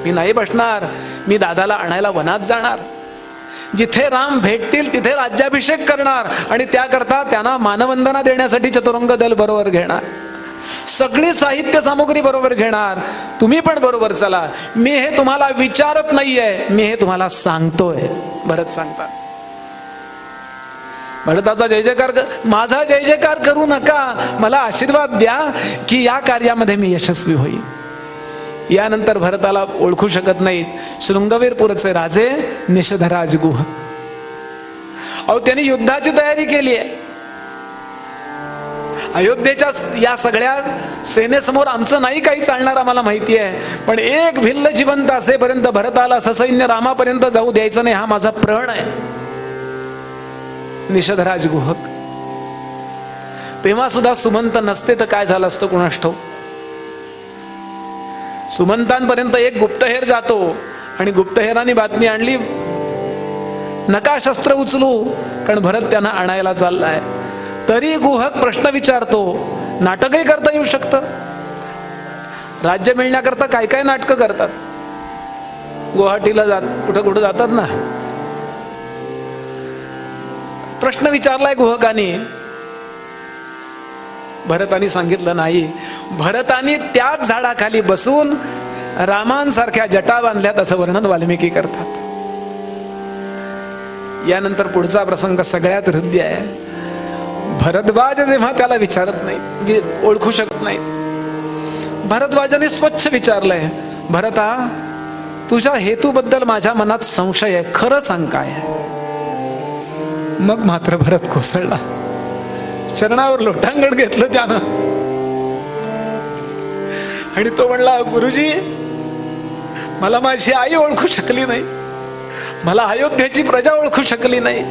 मी नाही बसणार. मी दादाला आणायला वनात जाणार, जिथे राम भेटतील तिथे राज्याभिषेक करणार, आणि त्याकरता त्यांना मानवंदना देण्यासाठी चतुरंग दल बरोबर घेणार, सगळी साहित्य सामुग्री बरोबर घेणार. तुम्ही पण बरोबर चला. मी हे तुम्हाला विचारत नाहीये, मी हे तुम्हाला सांगतोय. भरत सांगतात. भरताचा जय जयकार, माझा जय जयकार करू नका, मला आशीर्वाद द्या की या कार्यामध्ये मी यशस्वी होईल. यानंतर भरताला ओळखू शकत नाहीत शृंगवीरपूरचे राजे निषधराज गुह. अहो, त्यांनी युद्धाची तयारी केली आहे. अयोध्येच्या या सगळ्या सेनेसमोर आमचं नाही काही चालणार, आम्हाला माहिती आहे, पण एक भिल्ल जिवंत असेपर्यंत भरताला ससैन्य रामापर्यंत जाऊ द्यायचं नाही, हा माझा प्रण आहे. निषधराज गुहक. तेव्हा सुद्धा सुमंत नसते तर काय झालं असतं कुणास ठाऊक. सुमंतांपर्यंत एक गुप्तहेर जातो आणि गुप्तहेराने बातमी आणली, नका शस्त्र उचलू, कारण भरत त्यांना आणायला चाललाय. तरी गुहक प्रश्न विचारतो. नाटकही करता येऊ शकतं. राज्य मिळण्याकरता काय काय नाटकं करतात. गुवाहाटीला कुठं कुठं जातात ना. प्रश्न विचारलाय गुहकाने. भरतानी सांगितलं नाही. भरतानी त्याच झाडाखाली बसून रामांसारख्या जटा बांधल्यात असं वर्णन वाल्मिकी करतात. यानंतर पुढचा प्रसंग सगळ्यात हृदय आहे. भरद्वाज जेव्हा त्याला विचारत नाही, ओळखू शकत नाही, भरद्वाजाने स्वच्छ विचारलंय, भरता तुझ्या हेतूबद्दल माझ्या मनात संशय आहे, खरं सांग काय आहे. मग मात्र भरत कोसळला. चरणावर लोटांगण घेतलं त्यानं आणि तो म्हणला, गुरुजी मला माझी आई ओळखू शकली नाही, मला अयोध्येची प्रजा ओळखू शकली नाही,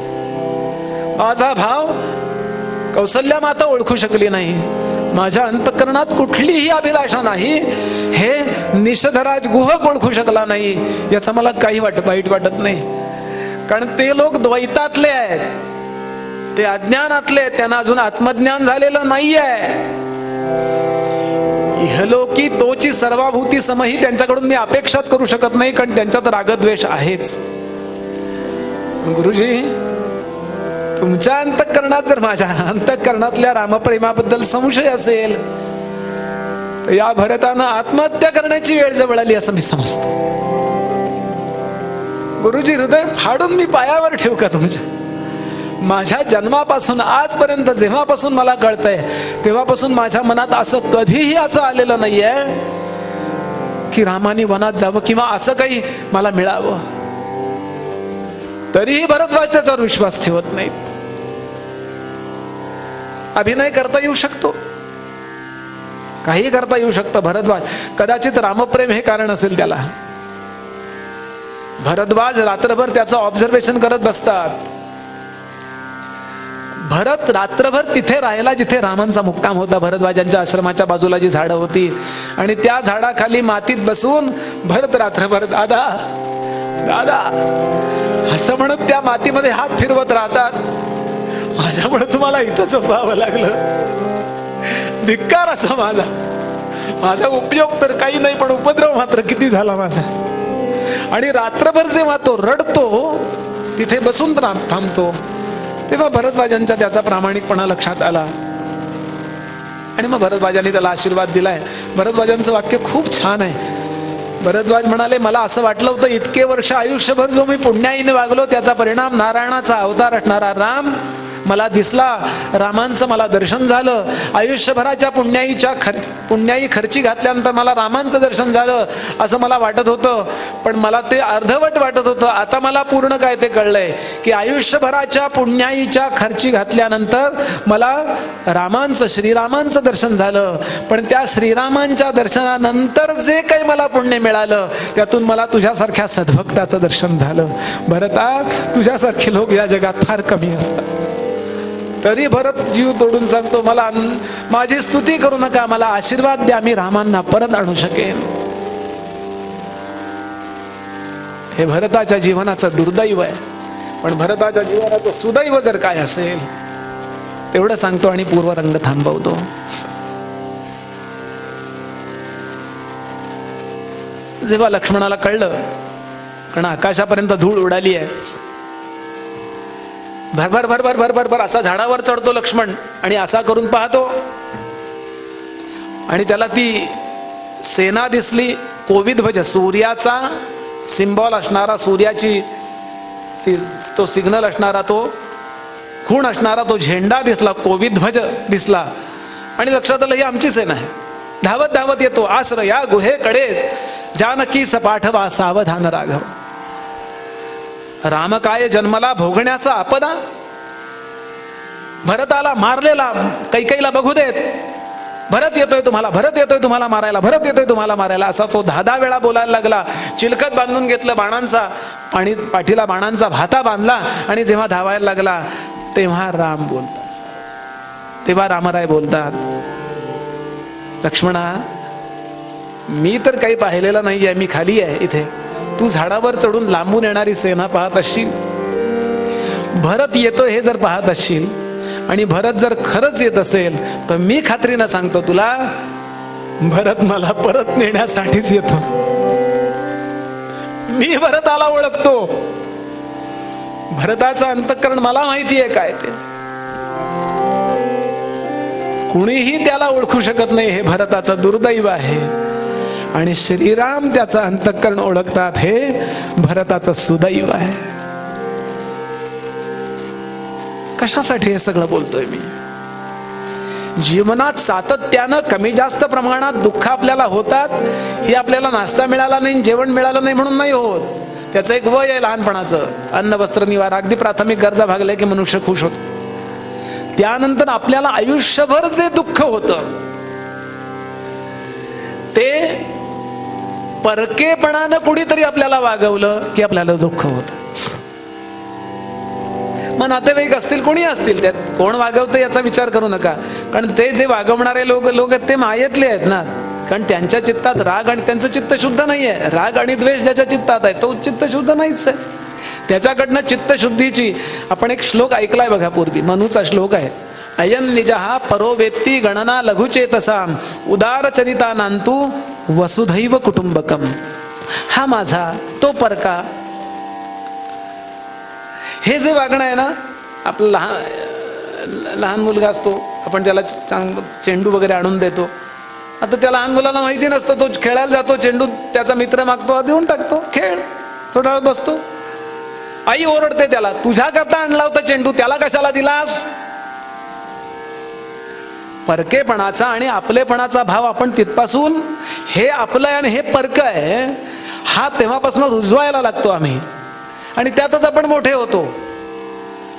माझा भाव कौसल्या माता ओळखू शकली नाही, माझ्या अंतःकरणात कुठलीही अभिलाषा नाही, हे निषधराज गुहक ओळखू शकला नाही, याचा मला काही वाईट वाटत नाही. कारण ते लोक द्वैतातले आहेत, ते अज्ञानातले आहेत, त्यांना अजून आत्मज्ञान झालेलं नाहीये. इहलोकी तोची सर्वाभूती समही त्यांच्याकडून मी अपेक्षाच करू शकत नाही, कारण त्यांच्यात रागद्वेष आहेच. गुरुजी तुमच्या अंतःकरणात जर माझ्या अंतःकरणातल्या रामप्रेमाबद्दल संशय असेल तर या भरतानं आत्महत्या करण्याची वेळ जवळ आली असं मी समजतो. गुरुजी हृदय फाडून मी पायावर ठेवू का तुमच्या? माझ्या जन्मापासून आजपर्यंत जेव्हापासून मला कळतंय तेव्हापासून माझ्या मनात असं कधीही असं आलेलं नाहीये की रामाने वनात जावं किंवा असं काही मला मिळावं. तरीही भरद्वाज त्याच्यावर विश्वास ठेवत नाहीत. अभिनय करता येऊ शकतो, काही करता येऊ शकतं. भरद्वाज कदाचित रामप्रेम हे कारण असेल त्याला. भरद्वाज रात्रभर त्याचं ऑब्झर्वेशन करत बसतात. भरत रात्रभर तिथे राहिला जिथे रामांचा मुक्काम होता. भरद्वाजांच्या आश्रमाच्या बाजूला जी झाडं होती आणि त्या झाडाखाली मातीत बसून भरत रात्रभर दादा दादा असं म्हणत त्या मातीमध्ये हात फिरवत राहतात. माझ्यामुळे तुम्हाला इथं झोपावं लागलं, धिक्कार असा माझा उपयोग तर काही नाही, पण उपद्रव मात्र किती झाला माझा. आणि रात्रभर जेव्हा तो रडतो तिथे बसून थांबतो तेव्हा भरद्वाजांचा त्याचा प्रामाणिकपणा लक्षात आला आणि मग भरद्वाजांनी त्याला आशीर्वाद दिलाय. भरद्वाजांचं वाक्य खूप छान आहे. भरद्वाज म्हणाले, मला असं वाटलं होतं इतके वर्ष आयुष्यभर जो मी पुण्याईने वागलो त्याचा परिणाम नारायणाचा अवतार असणारा राम मला दिसला, रामांचं मला दर्शन झालं. आयुष्यभराच्या पुण्याई खर्ची घातल्यानंतर मला रामांचं दर्शन झालं असं मला वाटत होतं, पण मला ते अर्धवट वाटत होतं. आता मला पूर्ण काय ते कळलंय की आयुष्यभराच्या पुण्याईच्या खर्ची घातल्यानंतर मला श्रीरामांचं दर्शन झालं, पण त्या श्रीरामांच्या दर्शनानंतर जे काही मला पुण्य मिळालं त्यातून मला तुझ्यासारख्या सद्भक्ताचं दर्शन झालं. भरता तुझ्यासारखे लोक या जगात फार कमी असतात. तरी भरत जीव तोडून सांगतो, मला माझी स्तुती करू नका, मला आशीर्वाद द्या, मी रामांना परत आणू शकेन. हे भरताच्या जीवनाचं दुर्दैव आहे, पण भरताच्या जीवनाचं सुदैव जर काय असेल तेवढं सांगतो आणि पूर्वरंग थांबवतो. जेव्हा लक्ष्मणाला कळलं, कारण आकाशापर्यंत धूळ उडाली आहे, भरभर भरभर भरभर भर असा झाडावर चढतो लक्ष्मण आणि असा करून पाहतो आणि त्याला ती सेना दिसली. कोविध्वज सूर्याचा सिम्बॉल असणारा, सूर्याची तो सिग्नल असणारा, तो खूण असणारा तो झेंडा दिसला, कोविध्वज दिसला आणि लक्षात आलं ही आमची सेना आहे. धावत धावत येतो. आश्रय या गुहेकडेच जानकी सपाठवा सावधान राघव. राम काय जन्मला भोगण्याचा आपदा, भरताला मारलेला कैकेयीला बघू देत, भरत येतोय तुम्हाला मारायला, भरत येतोय तुम्हाला मारायला, असा तो 10 वेळा बोलायला लागला. चिलखत बांधून घेतलं, बाणांचा पाठीला बाणांचा भाता बांधला आणि जेव्हा धावायला लागला तेव्हा राम बोलतात, तेव्हा रामराय बोलतात, लक्ष्मणा मी तर काही पाहिलेलं नाहीये, मी खाली आहे इथे, तू झाडावर चढून लांबून येणारी सेना पाहत असशील, भरत येतो हे जर पाहत असशील आणि भरत जर खरंच येत असेल तर मी खात्रीनं सांगतो तुला, भरत मला परत नेण्यासाठीच येतो. मी भरताला ओळखतो. भरताचं अंतःकरण मला माहिती आहे काय ते. कुणीही त्याला ओळखू शकत नाही, हे भरताचं दुर्दैव आहे. आणि श्रीराम त्याचं अंतःकरण ओळखतात, हे भरताचं सुदैव आहे. कशासाठी हे सगळं बोलतोय मी? जीवनात सातत्यानं कमी जास्त प्रमाणात दुःख आपल्याला होतात. हे आपल्याला नाश्ता मिळाला नाही, जेवण मिळालं नाही म्हणून नाही होत. त्याचं एक वय आहे लहानपणाचं. अन्न वस्त्र निवारा, अगदी प्राथमिक गरजा भागल्या की मनुष्य खुश होतो. त्यानंतर आपल्याला आयुष्यभर जे दुःख होतं ते परकेपणानं कुणीतरी आपल्याला वागवलं की आपल्याला दुःख होतं. मग नातेवाईक असतील, कोणी असतील, त्यात कोण वागवतं याचा विचार करू नका. कारण ते जे वागवणारे लोक आहेत ते मायेतले आहेत ना. कारण त्यांच्या चित्तात राग, आणि त्यांचं चित्त शुद्ध नाहीये. राग आणि द्वेष ज्याच्या चित्तात आहे तो चित्त शुद्ध नाहीच आहे. त्याच्याकडनं चित्तशुद्धीची आपण एक श्लोक ऐकलाय बघा पूर्वी, मनूचा श्लोक आहे. अयन निजहा परो वेत्ती गणना लघुचेतसाम उदार चरिता नांतू वसुधैव कुटुंबकम. हा माझा, तो परका. हे जे वागणं आहे ना, आपलं लहान मुलगा असतो, आपण त्याला चेंडू वगैरे आणून देतो. आता त्या लहान मुलाला माहिती नसतं, तो खेळायला जातो, चेंडू त्याचा मित्र मागतो, देऊन टाकतो, खेळ, थोडा वेळ बसतो. आई ओरडते त्याला, तुझ्या करता आणला होता चेंडू, त्याला कशाला दिलास? परकेपणाचा आणि आपलेपणाचा भाव आपण तिथपासून, हे आपलं आहे आणि हे परक आहे, हा तेव्हापासून रुजवायला लागतो आम्ही. आणि त्यातच आपण मोठे होतो.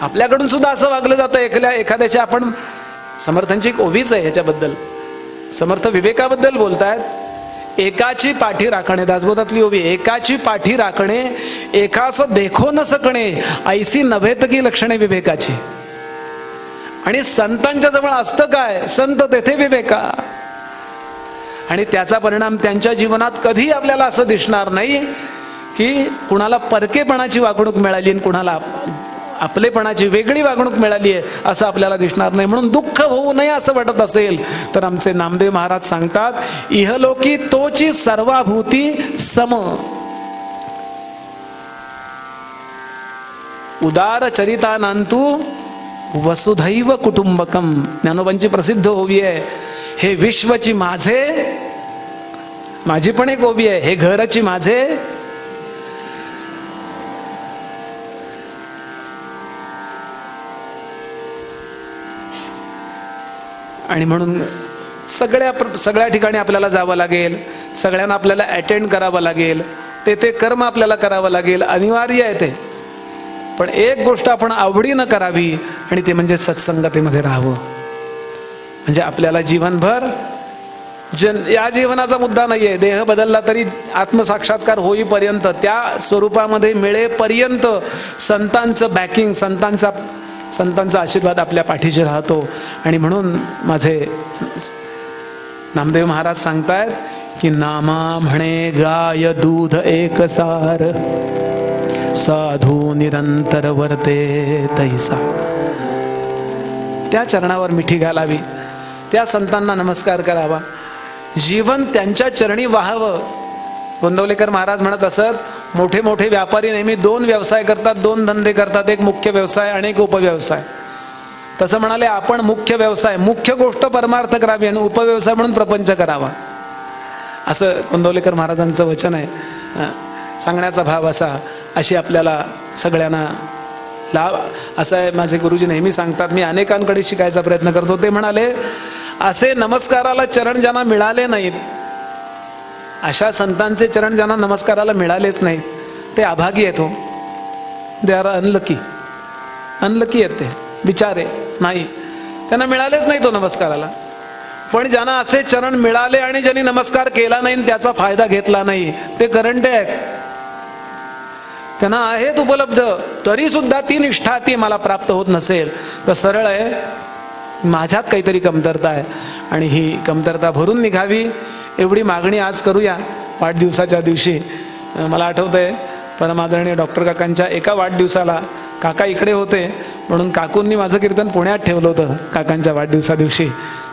आपल्याकडून सुद्धा असं वागलं जातं एखाद्याच्या. आपण समर्थांची एक ओवीच आहे ह्याच्याबद्दल. समर्थ विवेकाबद्दल बोलतायत. एकाची पाठी राखणे, दासबोधातली ओवी. एकाची पाठी राखणे, एकास देखो न सकणे, ऐसी नव्हेत की लक्षणे विवेकाची. आणि संतांच्या जवळ असतं काय? संत तेथे विवेका. आणि त्याचा परिणाम त्यांच्या जीवनात कधी आपल्याला असं दिसणार नाही की कुणाला परकेपणाची वागणूक मिळाली आणि कुणाला आपलेपणाची वेगळी वागणूक मिळाली आहे, असं आपल्याला दिसणार नाही. म्हणून दुःख होऊ नये असं वाटत असेल तर आमचे नामदेव महाराज सांगतात, इहलोकी तोची सर्वाभूती सम, उदार चरिता नांतू वसुधैव कुटुंबकम. ज्ञानोबांची प्रसिद्ध ओवी आहे, हे विश्वची माझे, माझी पण एक ओवी आहे, हे घरची माझे, आणि म्हणून सगळ्या ठिकाणी आपल्याला जावं लागेल, सगळ्यांना आपल्याला अटेंड करावं लागेल, ते कर्म आपल्याला करावं लागेल, अनिवार्य आहे ते. पण एक गोष्ट आपण आवडीनं करावी, आणि ते म्हणजे सत्संगतीमध्ये राहावं. म्हणजे आपल्याला जीवनभर, या जीवनाचा मुद्दा नाहीये, देह बदलला तरी आत्मसाक्षात्कार होईपर्यंत, त्या स्वरूपामध्ये मिळेपर्यंत संतांचं बॅकिंग, संतांचा आशीर्वाद आपल्या पाठीशी राहतो. आणि म्हणून माझे नामदेव महाराज सांगतायत की नामा म्हणे गाय दूध एकसार, साधू निरंतर वर्ते तैसा. त्या चरणावर मिठी घालावी, त्या संतांना नमस्कार करावा, जीवन त्यांच्या चरणी व्हावं. गोंदवलेकर महाराज म्हणत असत, मोठे मोठे व्यापारी नेहमी दोन व्यवसाय करतात, दोन धंदे करतात, एक मुख्य व्यवसाय आणि एक उपव्यवसाय. तसं म्हणाले आपण मुख्य व्यवसाय, मुख्य गोष्ट परमार्थ करावी, आणि उपव्यवसाय म्हणून प्रपंच करावा, असं गोंदवलेकर महाराजांचं वचन आहे. सांगण्याचा भाव असा, अशी आपल्याला सगळ्यांना लाभ असं आहे. माझे गुरुजी नेहमी सांगतात, मी अनेकांकडे शिकायचा प्रयत्न करतो. ते म्हणाले, असे नमस्काराला चरण ज्यांना मिळाले नाहीत, अशा संतांचे चरण ज्यांना नमस्काराला मिळालेच नाहीत, ते अभागी आहेत. हो, दे आर अनलकी. अनलकी आहेत ते बिचारे, नाही, त्यांना मिळालेच नाही तो नमस्काराला. पण ज्यांना असे चरण मिळाले आणि ज्यांनी नमस्कार केला नाही, त्याचा फायदा घेतला नाही, ते करंटे आहेत. त्यांना आहेत उपलब्ध, तरी सुद्धा ती निष्ठा ती मला प्राप्त होत नसेल तर सरळ आहे, माझ्यात काहीतरी कमतरता आहे, आणि ही कमतरता भरून निघावी एवढी मागणी आज करूया. वाढदिवसाच्या दिवशी मला आठवतंय, परमादरणीय डॉक्टर काकांच्या एका वाढदिवसाला काका इकडे होते म्हणून काकूंनी माझं कीर्तन पुण्यात ठेवलं होतं काकांच्या वाढदिवसा दिवशी.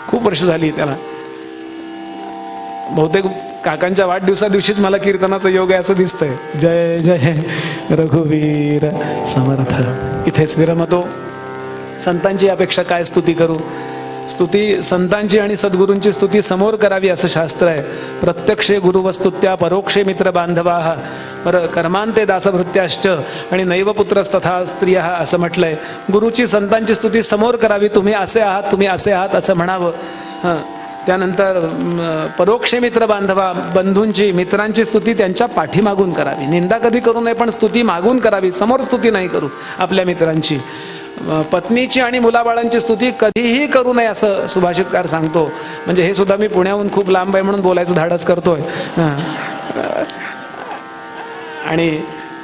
खूप वर्ष झाली त्याला. बहुतेक काकांच्या वाढदिवसा दिवशीच मला कीर्तनाचा योग आहे असं दिसतंय. जय जय रघुवीर समर्थ. इथेच विरमतो. संतांची अपेक्षा काय स्तुती करू. स्तुती संतांची आणि सद्गुरूंची स्तुती समोर करावी असं शास्त्र आहे. प्रत्यक्षे गुरुवस्तुत्या परोक्षे मित्र बांधवाः पर कर्मांते दासभृत्याश्च आणि नैवपुत्रस्तथा स्त्रिया असं म्हटलंय. गुरुची संतांची स्तुती समोर करावी. तुम्ही असे आहात, तुम्ही असे आहात असं म्हणावं. त्यानंतर परोक्षे मित्र बांधवा, बंधूंची मित्रांची स्तुती त्यांच्या पाठीमागून करावी. निंदा कधी करू नये पण स्तुती मागून करावी, समोर स्तुती नाही करू आपल्या मित्रांची. पत्नीची आणि मुलाबाळांची स्तुती कधीही करू नये असं सुभाषितकार सांगतो. म्हणजे हे सुद्धा मी पुण्याहून खूप लांब आहे म्हणून बोलायचं धाडस करतोय. आणि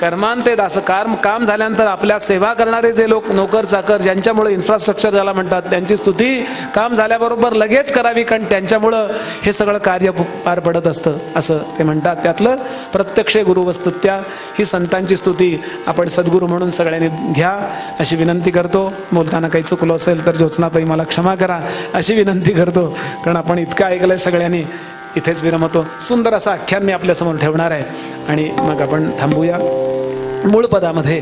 कर्मांते दास, काम झाल्यानंतर आपल्या सेवा करणारे जे लोक नोकर चाकर ज्यांच्यामुळे इन्फ्रास्ट्रक्चर ज्याला म्हणतात त्यांची स्तुती काम झाल्याबरोबर लगेच करावी, कारण त्यांच्यामुळं हे सगळं कार्य पार पडत असतं असं ते म्हणतात. त्यातलं प्रत्यक्ष गुरुवस्तुत्या ही संतांची स्तुती आपण सद्गुरू म्हणून सगळ्यांनी घ्या अशी विनंती करतो. बोलताना काही चुकलो असेल तर ज्योत्स्नाताई मला क्षमा करा अशी विनंती करतो, कारण आपण इतकं ऐकलंय सगळ्यांनी. इथेच विरमतो. सुंदर असं आख्यान मी आपल्यासमोर ठेवणार आहे आणि मग आपण थांबूया. मूळ पदामध्ये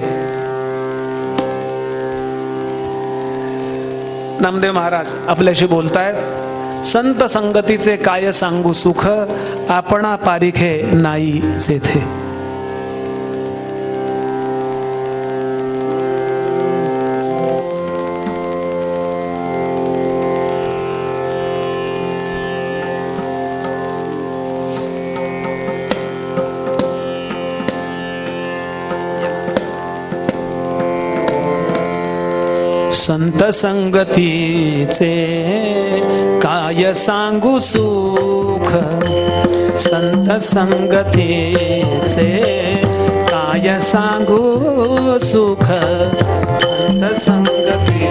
नामदेव महाराज आपल्याशी बोलतायत. संत संगतीचे काय सांगू सुख, आपणा पारिखे नाही जेथे. संत संगतीचे काय सांगू सुख, संत संगतीचे काय सांगू सुख, संत संगतीचे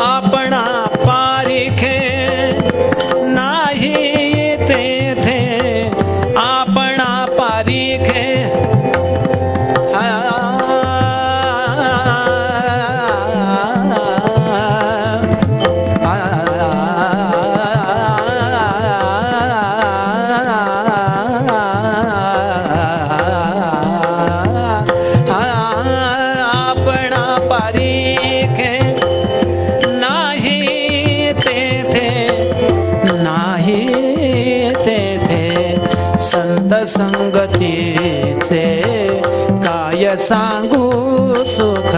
आपणा पारिखे नाही तेथे, आपणा पारिखे आपणा पारिखे नाही तेथे, नाही तेथे संत संगतीचे काय सांगू सुख.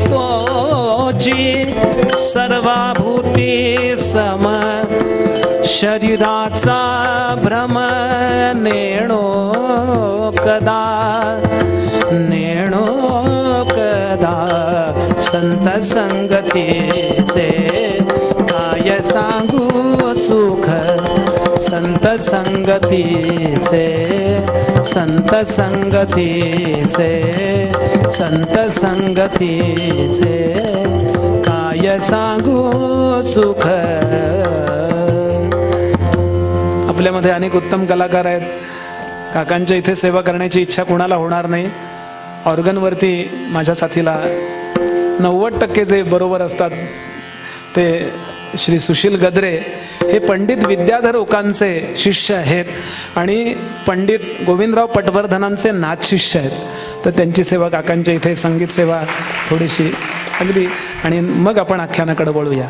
तोची सर्वाभूती सम शरीराचा भ्रम नेणो कदा संत संगतीचे काय सांगू सुख संत संगतीचे काय सांगू सुख. आपल्यामध्ये अनेक उत्तम कलाकार आहेत. काकांच्या इथे सेवा करण्याची इच्छा कोणाला होणार नाही. ऑर्गनवरती माझ्या साथीला 90% जे बरोबर असतात ते श्री सुशील गद्रे हे पंडित विद्याधर ओकांचे शिष्य आहेत आणि पंडित गोविंदराव पटवर्धनांचे नाथ शिष्य आहेत. तर त्यांची सेवा काकांच्या इथे संगीत सेवा थोडीशी अगदी, आणि मग आपण आख्यानाकडे वळूया.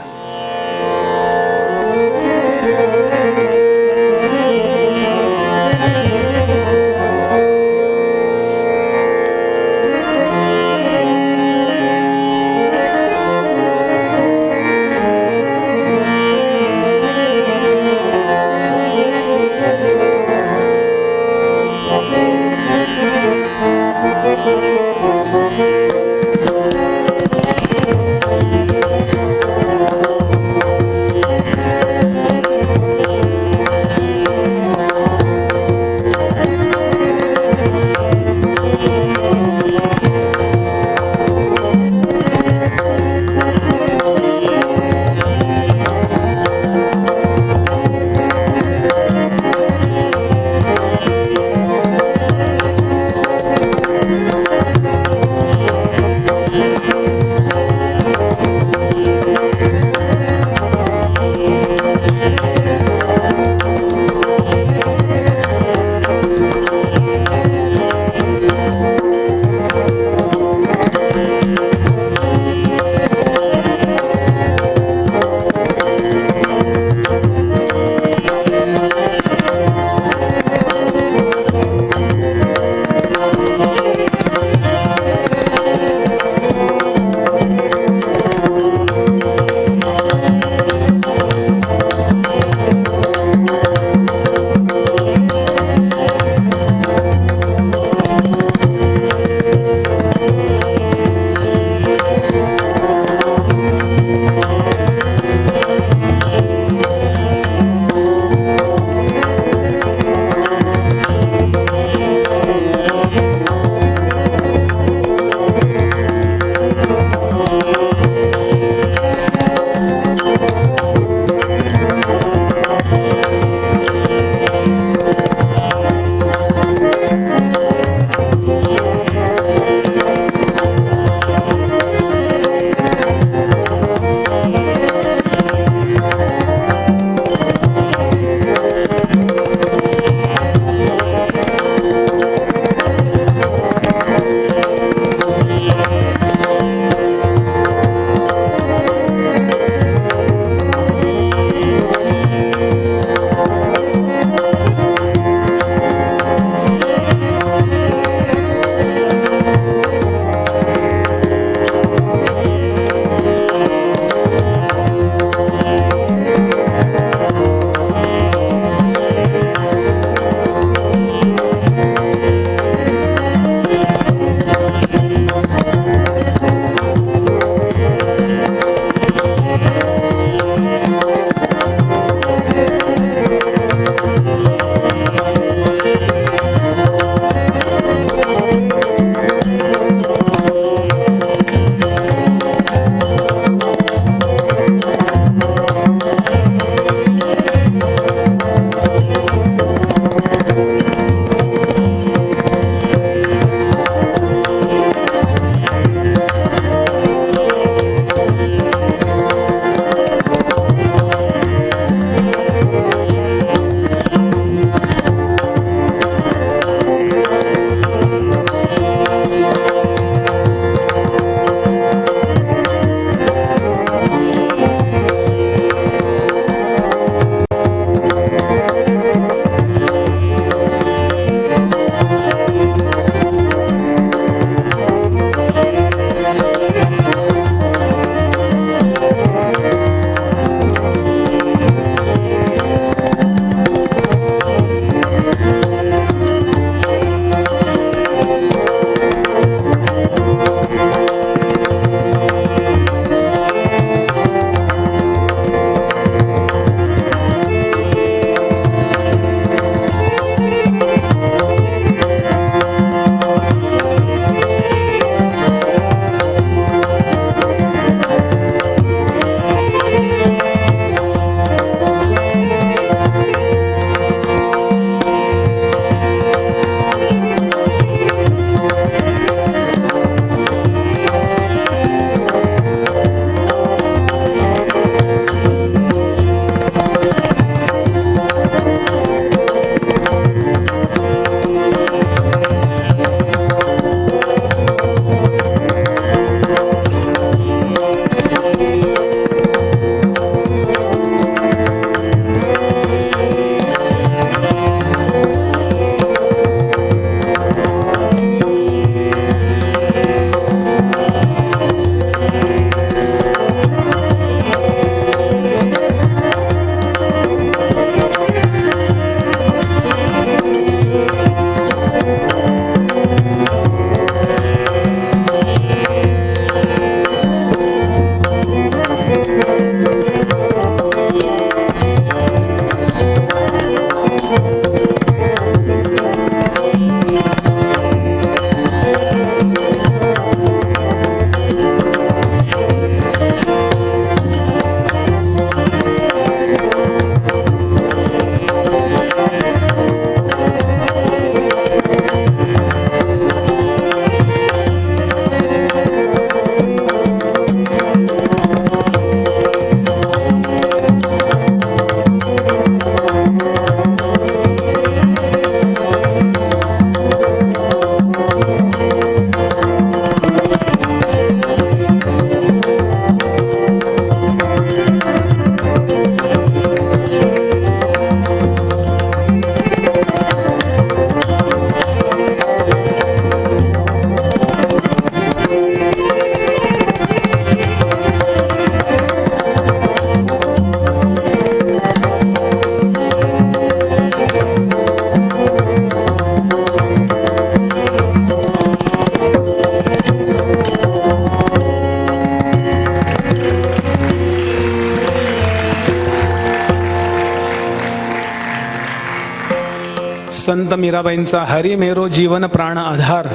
संत मीराबाईंचा हरी मेरो जीवन प्राण आधार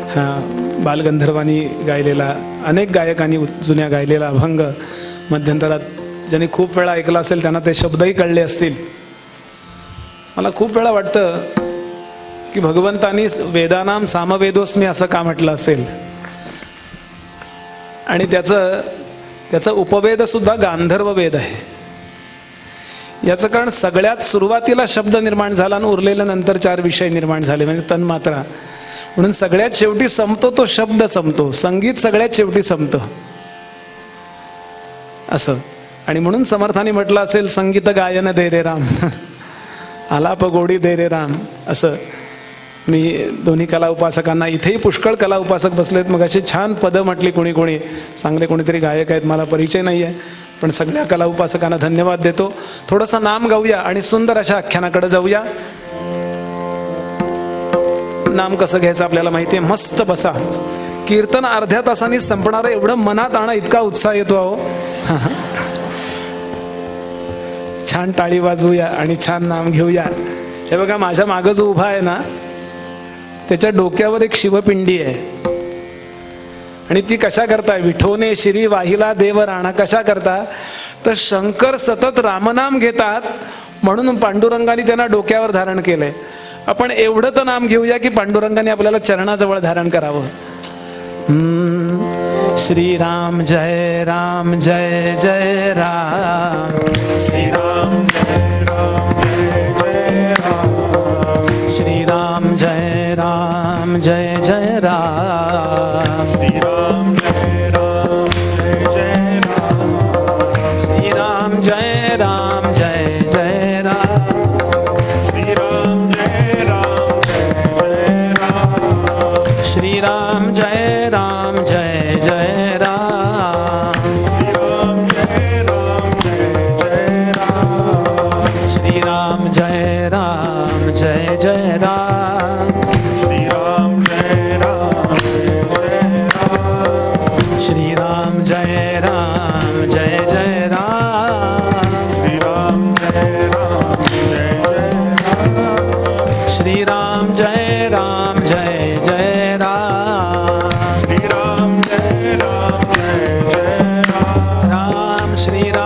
हा बालगंधर्वांनी गायलेला, अनेक गायकांनी जुन्या गायलेला अभंग मध्यंतरात ज्यांनी खूप वेळा ऐकला असेल त्यांना ते शब्दही कळले असतील. मला खूप वेळा वाटतं की भगवंतांनी वेदानाम सामवेदोस्मी असं का म्हटलं असेल, आणि त्याचा उपवेद सुद्धा गांधर्व वेद आहे. याचं कारण सगळ्यात सुरुवातीला शब्द निर्माण झाला आणि उरलेल्या नंतर 4 विषय निर्माण झाले, म्हणजे तन्मात्रा. म्हणून सगळ्यात शेवटी संपतो तो शब्द संपतो, संगीत सगळ्यात शेवटी संपतं असं. आणि म्हणून समर्थांनी म्हटलं असेल संगीत गायन दे रे राम, आलाप गोडी दे रे राम असं. मी दोन्ही कला उपासकांना, इथेही पुष्कळ कला उपासक बसलेत, मग अशी छान पदं म्हटली कोणी कोणी, चांगले कोणीतरी गायक आहेत, मला परिचय नाही आहे, पण सगळ्या कला उपासकांना धन्यवाद देतो. थोडंसं नाम गाऊया आणि सुंदर अशा आख्यानाकडे जाऊया. नाम कसं घ्यायचं आपल्याला माहिती आहे. मस्त बसा. कीर्तन अर्ध्या तासांनी संपणारं, एवढं मनात आणा, इतका उत्साह येतो अहो. छान टाळी वाजवूया आणि छान नाम घेऊया. हे बघा, माझ्या मागं जो उभा आहे ना, त्याच्या डोक्यावर एक शिवपिंडी आहे, आणि ती कशा करता, विठोने शिरी वाहिला देव राणा, कशा करता, तर शंकर सतत रामनाम घेतात म्हणून पांडुरंगाने त्यांना डोक्यावर धारण केलंय. आपण एवढं तर नाम घेऊया की पांडुरंगाने आपल्याला चरणाजवळ धारण करावं. श्रीराम जय राम जय जय राम, श्रीराम जय राम जय जय राम, श्रीराम जय राम जय जय राम, श्रीराम जय राम जय जय राम, श्रीराम जय राम जय जय राम, श्रीराम जय राम जय जय राम, श्रीराम जय राम जय जय राम, श्रीराम जय राम जय जय राम, श्रीराम जय राम जय जय राम, श्रीराम जय राम जय जय राम, श्रीराम जय राम जय जय राम, श्रीराम जय राम जय जय राम, श्रीराम जय राम जय जय राम, राम श्रीराम जय राम जय जय राम, श्रीराम जय राम जय जय राम, श्रीराम जय राम जय जय राम, श्रीराम जय राम जय जय राम, श्रीराम जय राम जय जय राम, श्रीराम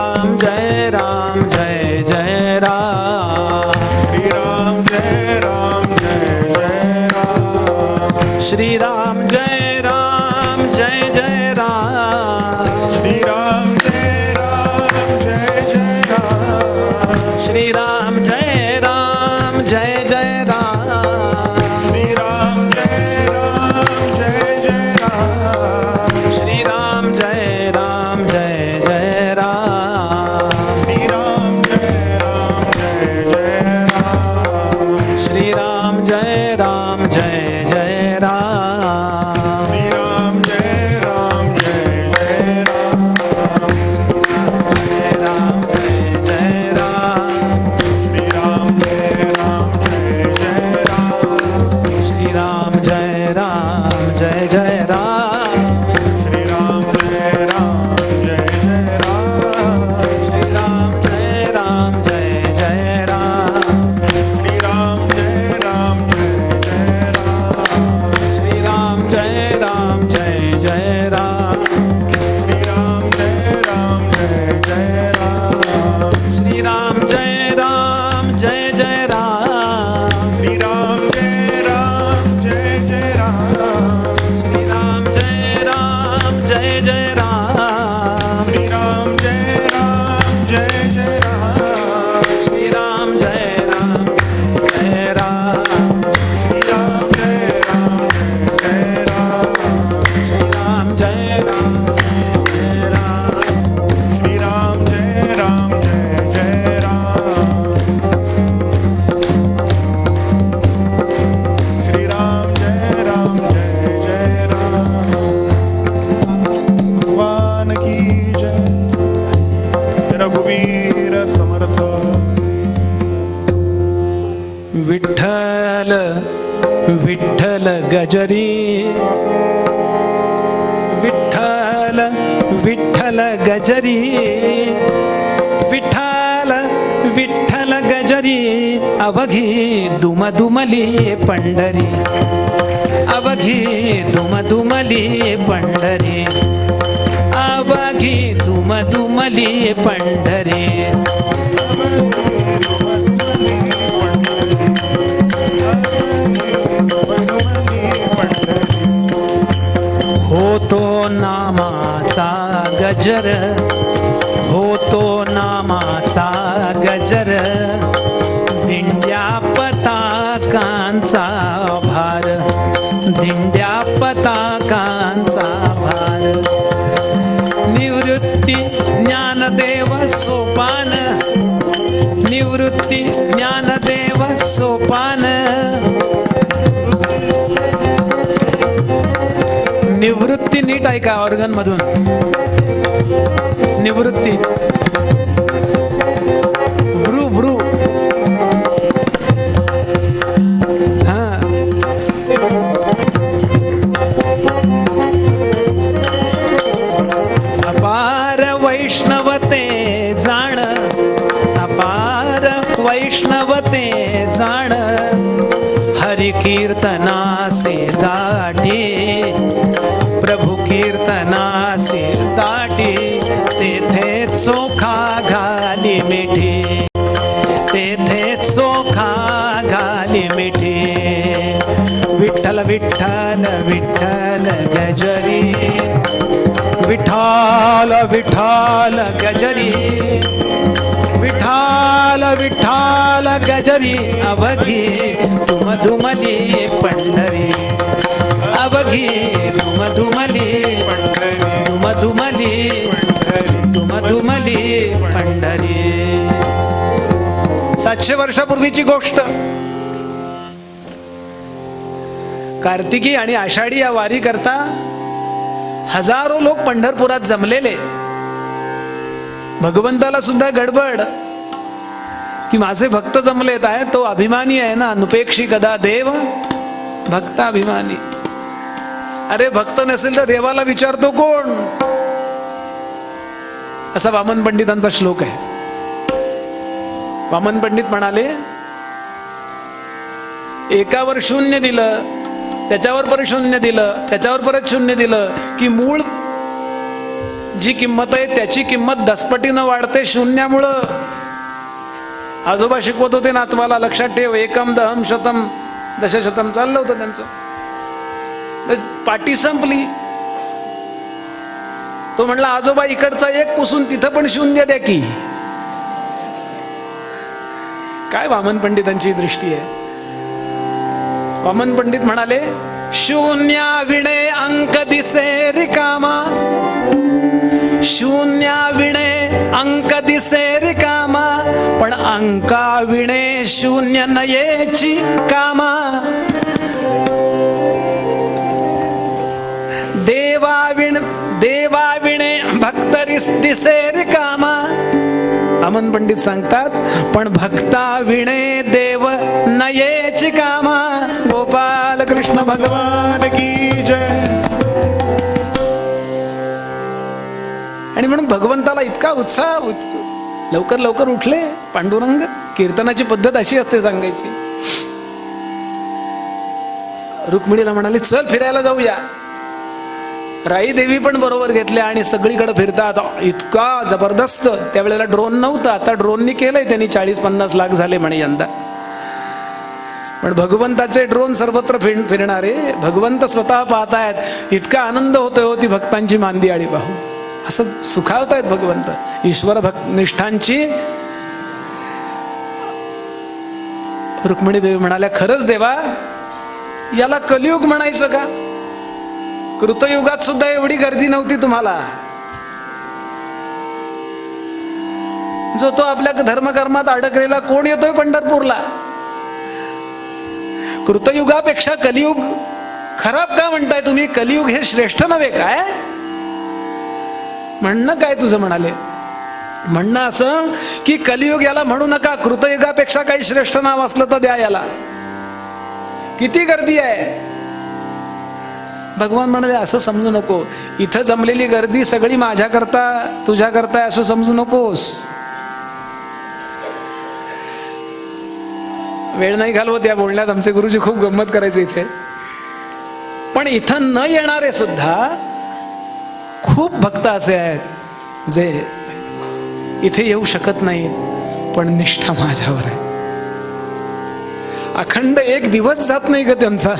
जय राम जय जय राम, श्रीराम जय राम जय जय राम, श्रीराम जय राम जय जय राम, श्रीराम जय राम जय जय राम, श्रीराम जय राम जय जय राम, जय जय राम, श्रीराम जय राम जय जय राम, श्रीराम जय राम जय जय राम, श्रीराम जय राम जय जय राम, श्रीराम जय राम जय जय राम, श्रीराम जय राम जय जय राम, श्रीराम जय राम जय जय राम, श्रीराम जय राम जय जय राम, श्रीराम जय राम जय जय राम, श्रीराम जय राम जय जय राम, श्रीराम जय राम जय जय राम, श्रीराम जय राम जय जय राम, श्रीराम जय राम जय राम, श्रीराम जय राम जय राम, श्रीराम जय राम जय राम, श्रीराम जय राम जय जय राम, श्रीराम जय राम जय जय राम. भगवान की जय. रघुवीर समर्थ. विठ्ठल विठ्ठल गजरी, विठ्ठल विठ्ठल गजरी, विठ्ठल विठ्ठल गजरी. पंढरी अवघी दुमदुमली पंढरी, अवघी दुमदुमली पंढरी, अवघी दुमदुमली पंढरी. होतो नामाचा गजर, होतो नामाचा गजर, दिंड्या पताकांचा भार, दिंड्या पताकांचा भार. निवृत्ती ज्ञानदेव सोपान, निवृत्ती ज्ञानदेव सोपान, निवृत्ती नीट ऐका ऑर्गन मधून. निवृत्ती भ्रू भ्रू हा. अपार वैष्णवते जाण, अपार वैष्णवते जाण, हरि कीर्तनासे दाटी, प्रभु कीर्तनासे दाटी, तेथे चोखा घाली मिठी, तेथे चोखा घाली मिठी. विठ्ठल विठ्ठल विठ्ठल गजरी, विठ्ठल विठ्ठल गजरी, विठ्ठल विठ्ठल गजरी, अवघी दुमदुमली पंढरी, अवघी दुमदुमली पंढरी, दुमदुमली दुमदुमली पंढरी. 700 वर्षापूर्वीची गोष्ट. कार्तिकी आणि आषाढी या वारी करता हजारो लोक पंढरपुरात जमलेले. भगवंताला सुद्धा गडबड की माझे भक्त जमलेत आहे. तो अभिमानी आहे ना, अनुपेक्षी कदा देव भक्ताभिमानी. अरे भक्त नसेल तर देवाला विचारतो कोण, असा वामन पंडितांचा श्लोक आहे. वामन पंडित म्हणाले, एकावर शून्य दिलं, त्याच्यावर परत शून्य दिलं, त्याच्यावर परत शून्य दिलं की मूळ जी किंमत आहे त्याची किंमत 10 पटीनं वाढते शून्यामुळं. आजोबा शिकवत होते नातवाला, लक्षात ठेव, एकम दहम शतम दशशतम चाललं होतं त्यांचं. पाटी संपली. तो म्हणला, आजोबा इकडचा एक पुसून तिथं पण शून्य द्या की. काय वामन पंडितांची दृष्टी आहे. वामन पंडित म्हणाले, शून्या विणे अंक दिसे रिकामा, शून्या विणे अंक दिसे रिकामा, पण अंका विणे शून्य नयेची कामा. देवा विणे भक्तरीस दिसे रिकामा. वामन पंडित सांगतात, पण भक्ता विणे देव नयेची कामा. गोपाल कृष्ण भगवान की जय. आणि म्हणून भगवंताला इतका उत्साह, लवकर लवकर उठले पांडुरंग. कीर्तनाची पद्धत अशी असते सांगायची. रुक्मिणीला म्हणाले, चल फिरायला जाऊया. राई देवी पण बरोबर घेतल्या आणि सगळीकडे फिरतात. इतका जबरदस्त. त्यावेळेला ड्रोन नव्हता, आता ड्रोननी केलंय त्यांनी. 40-50 लाख झाले म्हणे यंदा. पण भगवंताचे ड्रोन सर्वत्र फिरणारे, भगवंत स्वतः पाहतायत. इतका आनंद होतोय होती भक्तांची मांदियाळी पाहू. असं सुखावतायत भगवंत. ईश्वर निष्ठांची. रुक्मिणी देवी म्हणाल्या, खरंच देवा, याला कलियुग म्हणायचं का? कृतयुगात सुद्धा एवढी गर्दी नव्हती तुम्हाला. जो तो आपल्या धर्मकर्मात अडकलेला कोण येतोय पंढरपूरला? कृतयुगापेक्षा कलियुग खराब का म्हणताय तुम्ही? कलियुग हे श्रेष्ठ नव्हे काय? म्हणणं काय तुझं? म्हणाले, म्हणणं असं की कलियुग याला म्हणू नका, कृतयुगापेक्षा काही श्रेष्ठ नाव असलं तर द्या याला. किती गर्दी आहे. भगवान म्हणाले, असं समजू नको. इथं जमलेली गर्दी सगळी माझ्याकरता तुझ्याकरता असं समजू नकोस. वेळ नाही घालवत या बोलण्यात, आमचे गुरुजी खूप गंमत करायचे इथे. पण इथं न येणारे सुद्धा खूप भक्त असे आहेत जे इथे येऊ शकत नाहीत, पण निष्ठा माझ्यावर आहे. अखंड एक दिवस जात नाही ग त्यांचा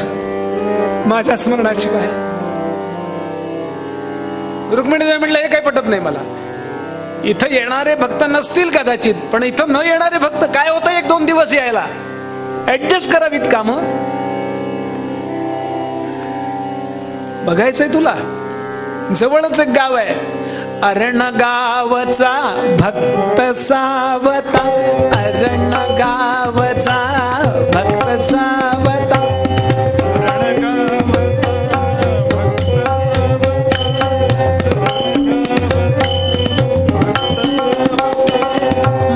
माझ्या स्मरणाशिवाय. रुक्मिणीदेवी म्हटलं हे काही पटत नाही मला. इथं येणारे भक्त नसतील कदाचित, पण इथं न येणारे भक्त काय होतं, एक दोन दिवस यायला ऍडजस्ट करावीत काम. बघायचंय तुला, जवळच एक गाव आहे, अरण गावचा भक्त सावता, अरण गावचा भक्त सावता,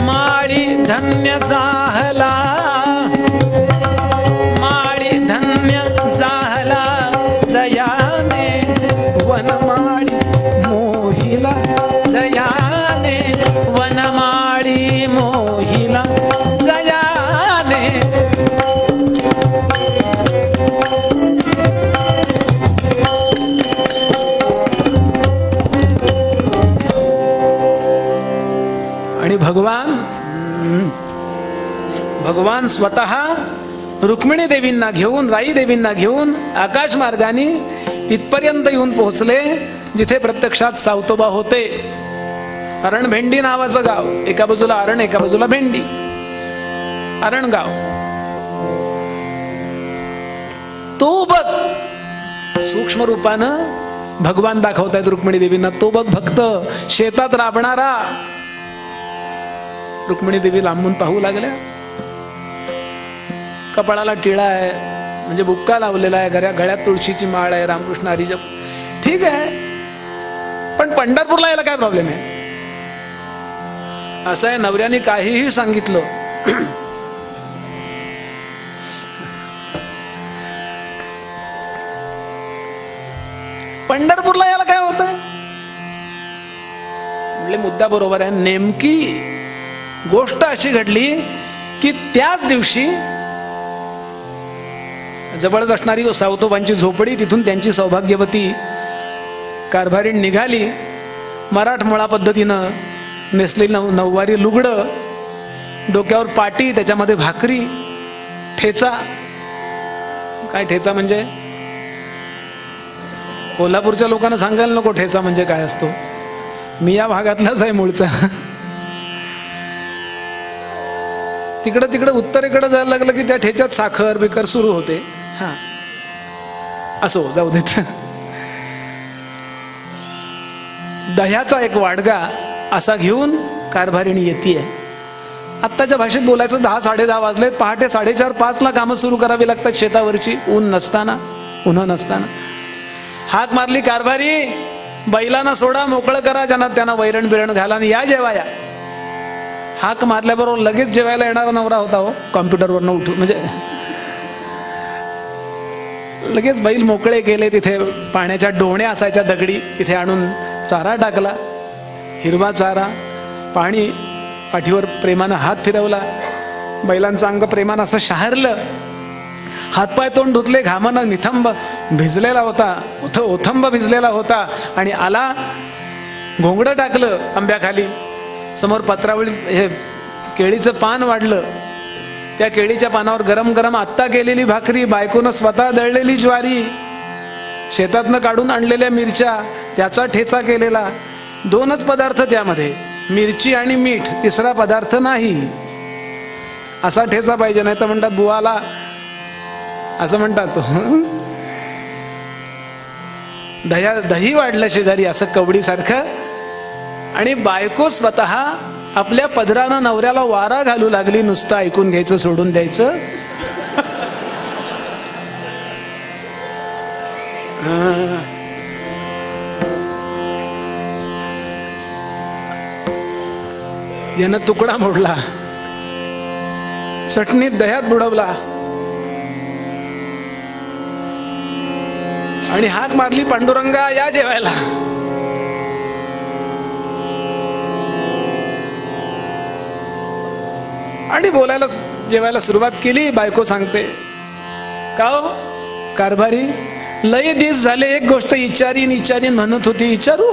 माळी धन्य जाहला, माळी धन्य जाहला जयाने, वनमाळी मोहिला जयाने, वनमाळी मोहिला जयाने. आणि भगवान स्वतः रुक्मिणी देवींना घेऊन, राई देवींना घेऊन आकाश मार्गाने इथपर्यंत येऊन पोहोचले जिथे प्रत्यक्षात सावतोबा होते. अरण भेंडी नावाचं गाव, एका बाजूला अरण एका बाजूला भेंडी, अरण गाव. तो बघ सूक्ष्म रूपानं भगवान दाखवतायत रुक्मिणी देवींना. तो बघ भक्त शेतात राबणारा. रुक्मिणी देवी लांबून पाहू लागल्या. कपाळाला टिळा आहे, म्हणजे बुक्का लावलेला आहे, गळ्यात तुळशीची माळ आहे, रामकृष्ण हरी जप, ठीक आहे. पण पंढरपूरला यायला काय प्रॉब्लेम आहे? असं आहे, नवऱ्याने काहीही सांगितलं पंढरपूरला यायला काय होतं? म्हणजे मुद्दा बरोबर आहे. नेमकी गोष्ट अशी घडली की त्याच दिवशी जवळच असणारी सावतोबांची झोपडी, तिथून त्यांची सौभाग्यवती कारभारी निघाली. मराठमोळा पद्धतीनं नेसलेली नऊवारी लुगडं, डोक्यावर पाटी, त्याच्यामध्ये भाकरी, ठेचा. काय ठेचा म्हणजे? कोल्हापूरच्या लोकांना सांगायला नको ठेचा म्हणजे काय असतो. मी या भागातलाच आहे मूळचा. तिकडं उत्तरेकडे जायला लागलं की त्या ठेच्यात साखर बिकर सुरू होते. हा, असो, जाऊ देत. दह्याचा एक वाडगा असा घेऊन कारभारिणी येतीये. आत्ताच्या भाषेत बोलायचं 10-10:30 वाजलेत. पहाटे 4:30-5ला कामं सुरू करावी लागतात शेतावरची, ऊन नसताना. हाक मारली कारभारी, बैलांना सोडा, मोकळं करा, त्यांना वैरण बिरण घाला आणि या जेवाया. हाक मारल्याबरोबर लगेच जेवायला येणारा नवरा होता हो, कॉम्प्युटरवरनं उठून, म्हणजे लगेच बैल मोकळे केले. तिथे पाण्याच्या डोण्या असायच्या दगडी, तिथे आणून चारा टाकला, हिरवा चारा, पाणी. पाठीवर प्रेमानं हात फिरवला, बैलांचं अंग प्रेमानं असं शहारलं. हातपाय तोंड धुतले, घामानं निथंब भिजलेला होता, ओथंब भिजलेला होता. आणि आला, घोंगडं टाकलं आंब्याखाली, समोर पत्रावळी, हे केळीचं पान वाढलं. त्या केळीच्या पानावर गरम गरम आत्ता केलेली भाकरी, बायकोनं स्वतः दळलेली ज्वारी, शेतातनं काढून आणलेल्या मिरच्या, त्याचा ठेचा केलेला. 2च पदार्थ त्यामध्ये, मिरची आणि मीठ, तिसरा पदार्थ नाही. असा ठेचा पाहिजे, नाही तर म्हणतात बुवाला, असं म्हणतात. दही वाढलं शेजारी असं कवडीसारखं. आणि बायको स्वतः आपल्या पदरानं नवऱ्याला वारा घालू लागली. नुसतं ऐकून घ्यायचं, सोडून द्यायचं. यानं तुकडा मोडला, चटणीत दह्यात बुडवला आणि हाक मारली, पांडुरंगा या जेवायला. आणि बोलायला जेवायला सुरुवात केली. बायको सांगते, का हो कारभारी, लय दिवस झाले एक गोष्ट इचारीन म्हणत होती, विचारू?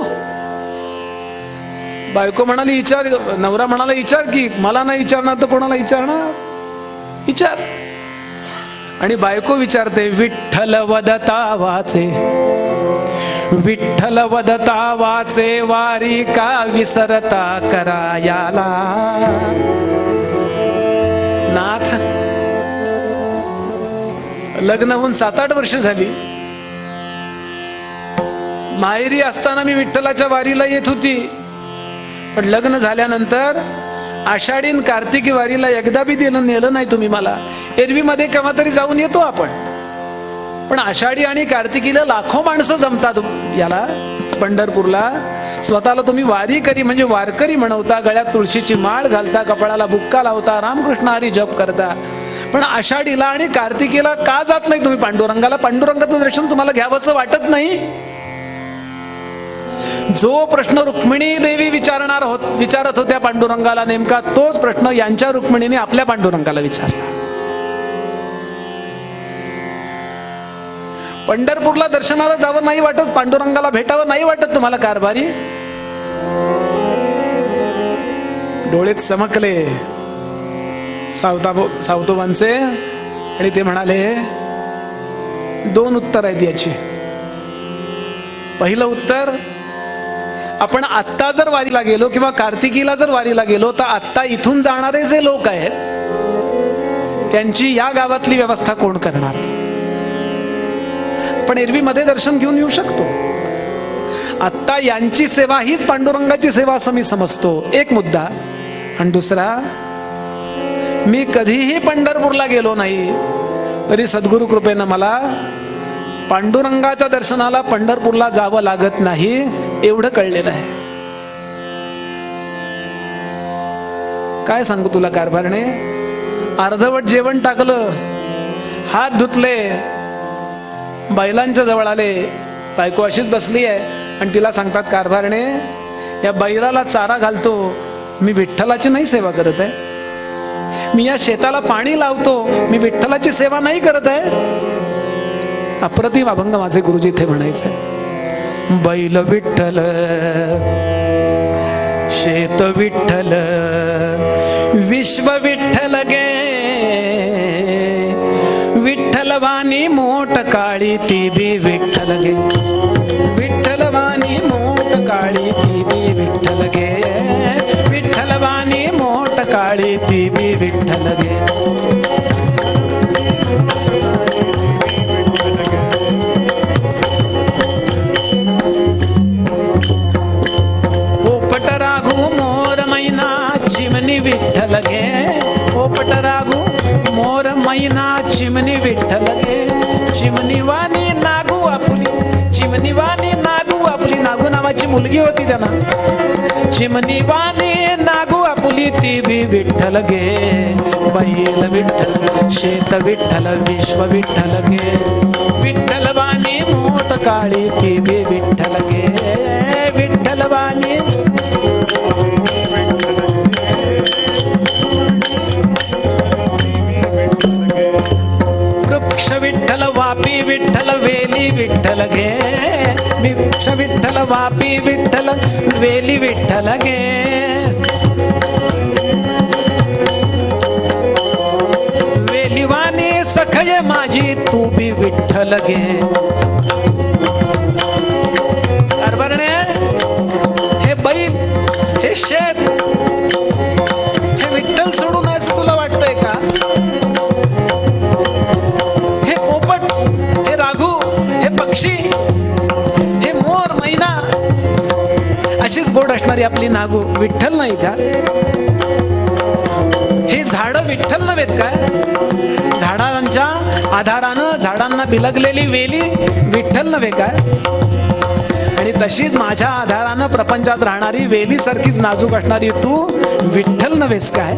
बायको म्हणाली विचार. नवरा म्हणाला विचार की, मला नाही विचारणार तर कोणाला विचारणार, विचार. आणि बायको विचारते, विठ्ठल वदता वाचे, विठ्ठल वदता वाचे, वारी का विसरता करायाला. नाथ, लग्न होऊन 7-8 वर्ष झाली. माहेरी असताना मी विठ्ठलाच्या वारीला येत होती, पण लग्न झाल्यानंतर आषाढीन कार्तिकी वारीला एकदा बी नेलं नाही तुम्ही मला. एरवीमध्ये केव्हा तरी जाऊन येतो आपण, पण आषाढी आणि कार्तिकीला लाखो माणसं जमतात याला पंढरपूरला. स्वतःला तुम्ही वारीकरी म्हणजे वारकरी म्हणवता, गळ्यात तुळशीची माळ घालता, कपाळाला बुक्का लावता, रामकृष्ण हरी जप करता, पण आषाढीला आणि कार्तिकीला का जात नाही तुम्ही पांडुरंगाला? पांडुरंगाचं दर्शन तुम्हाला घ्यावंसं वाटत नाही? जो प्रश्न रुक्मिणी देवी विचारत होत्या पांडुरंगाला, नेमका तोच प्रश्न यांच्या रुक्मिणीने आपल्या पांडुरंगाला विचारला. पंढरपूरला दर्शनाला जावं नाही वाटत, पांडुरंगाला भेटावं नाही वाटत तुम्हाला कारभारी? डोळेच चमकले सावतोबांचे आणि ते म्हणाले, 2 उत्तर आहेत याची. पहिलं उत्तर, आपण आत्ता जर वारीला गेलो किंवा कार्तिकीला जर वारीला गेलो तर आत्ता इथून जाणारे जे लोक आहेत त्यांची या गावातली व्यवस्था कोण करणार? पण एरवीमध्ये दर्शन घेऊन येऊ शकतो. आत्ता यांची सेवा हीच पांडुरंगाची सेवा असं मी समजतो, एक मुद्दा. आणि दुसरा, मी कधीही पंढरपूरला गेलो नाही तरी सद्गुरु कृपेनं मला पांडुरंगाच्या दर्शनाला पंढरपूरला जावं लागत नाही एवढं कळलेलं आहे. काय सांगू तुला कारभारने, अर्धवट जेवण टाकलं, हात धुतले, बैलांच्या जवळ आले, बायको अशीच बसली आहे आणि तिला सांगतात, कारभारने या बैलाला चारा घालतो, मी विठ्ठलाची नाही सेवा करत आहे. मी या शेताला पाणी लावतो, मी विठ्ठलाची सेवा नाही करत आहे. अप्रतिम अभंग माझे गुरुजी इथे म्हणायचे. बैल विठ्ठल, शेत विठ्ठल, विश्व विठ्ठल गे, विठ्ठलवाणी मोठ काळी ती बी विठ्ठल गे, विठ्ठलवाणी मोठ काळी ती बी विठ्ठल गे, विठ्ठलवाणी मोठ काळी ती बी विठ्ठल गे. पोपट राघू मोर मैना चिमणी विठ्ठल गे, पोपट राघू मोर मैना चिमणी विठ्ठल गे, चिमणी वाणी नागू आपुली, चिमणी वाणी नागू आपुली, नागू नावाची मुलगी होती त्यांना, चिमणी वाणी नागू आपुली ती बी विठ्ठल गे. बैल विठ्ठल, शेत विठ्ठल, विश्व विठ्ठल गे, विठ्ठलवाणी मोठ काळी ती बी विठ्ठल गे, विठ्ठलवाणी. वृक्ष विठ्ठल, वापी विठ्ठल, वेली विठ्ठल गे, वृक्ष विठ्ठल, वापी विठ्ठल, वेली विठ्ठल गे. वेलीवाणी सखय माझी तू बी विठ्ठल गे. कारभारने, हे बैल, हे शेत, हे विठ्ठल सोडून असं तुला वाटतंय का? हे पोपट, हे राघू, हे पक्षी, हे मोर मैना, अशीच गोड असणारी आपली नागू विठ्ठल नाही का? हे झाड विठ्ठल नव्हेत काय? झाडांच्या आधारानं झाडांना बिलगलेली वेली विठ्ठल नव्हे काय? आणि तशीच माझ्या आधारानं प्रपंचात राहणारी वेली सारखीच नाजूक असणारी तू विठ्ठल नव्हेस काय?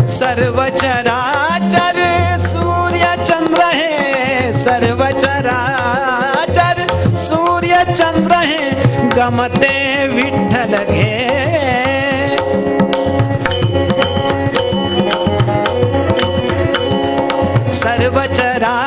सर्व चराचर सूर्य चंद्र है, सर्व चराचर सूर्य चंद्र है, गमते विठ्ठल घे. सर्व चराचर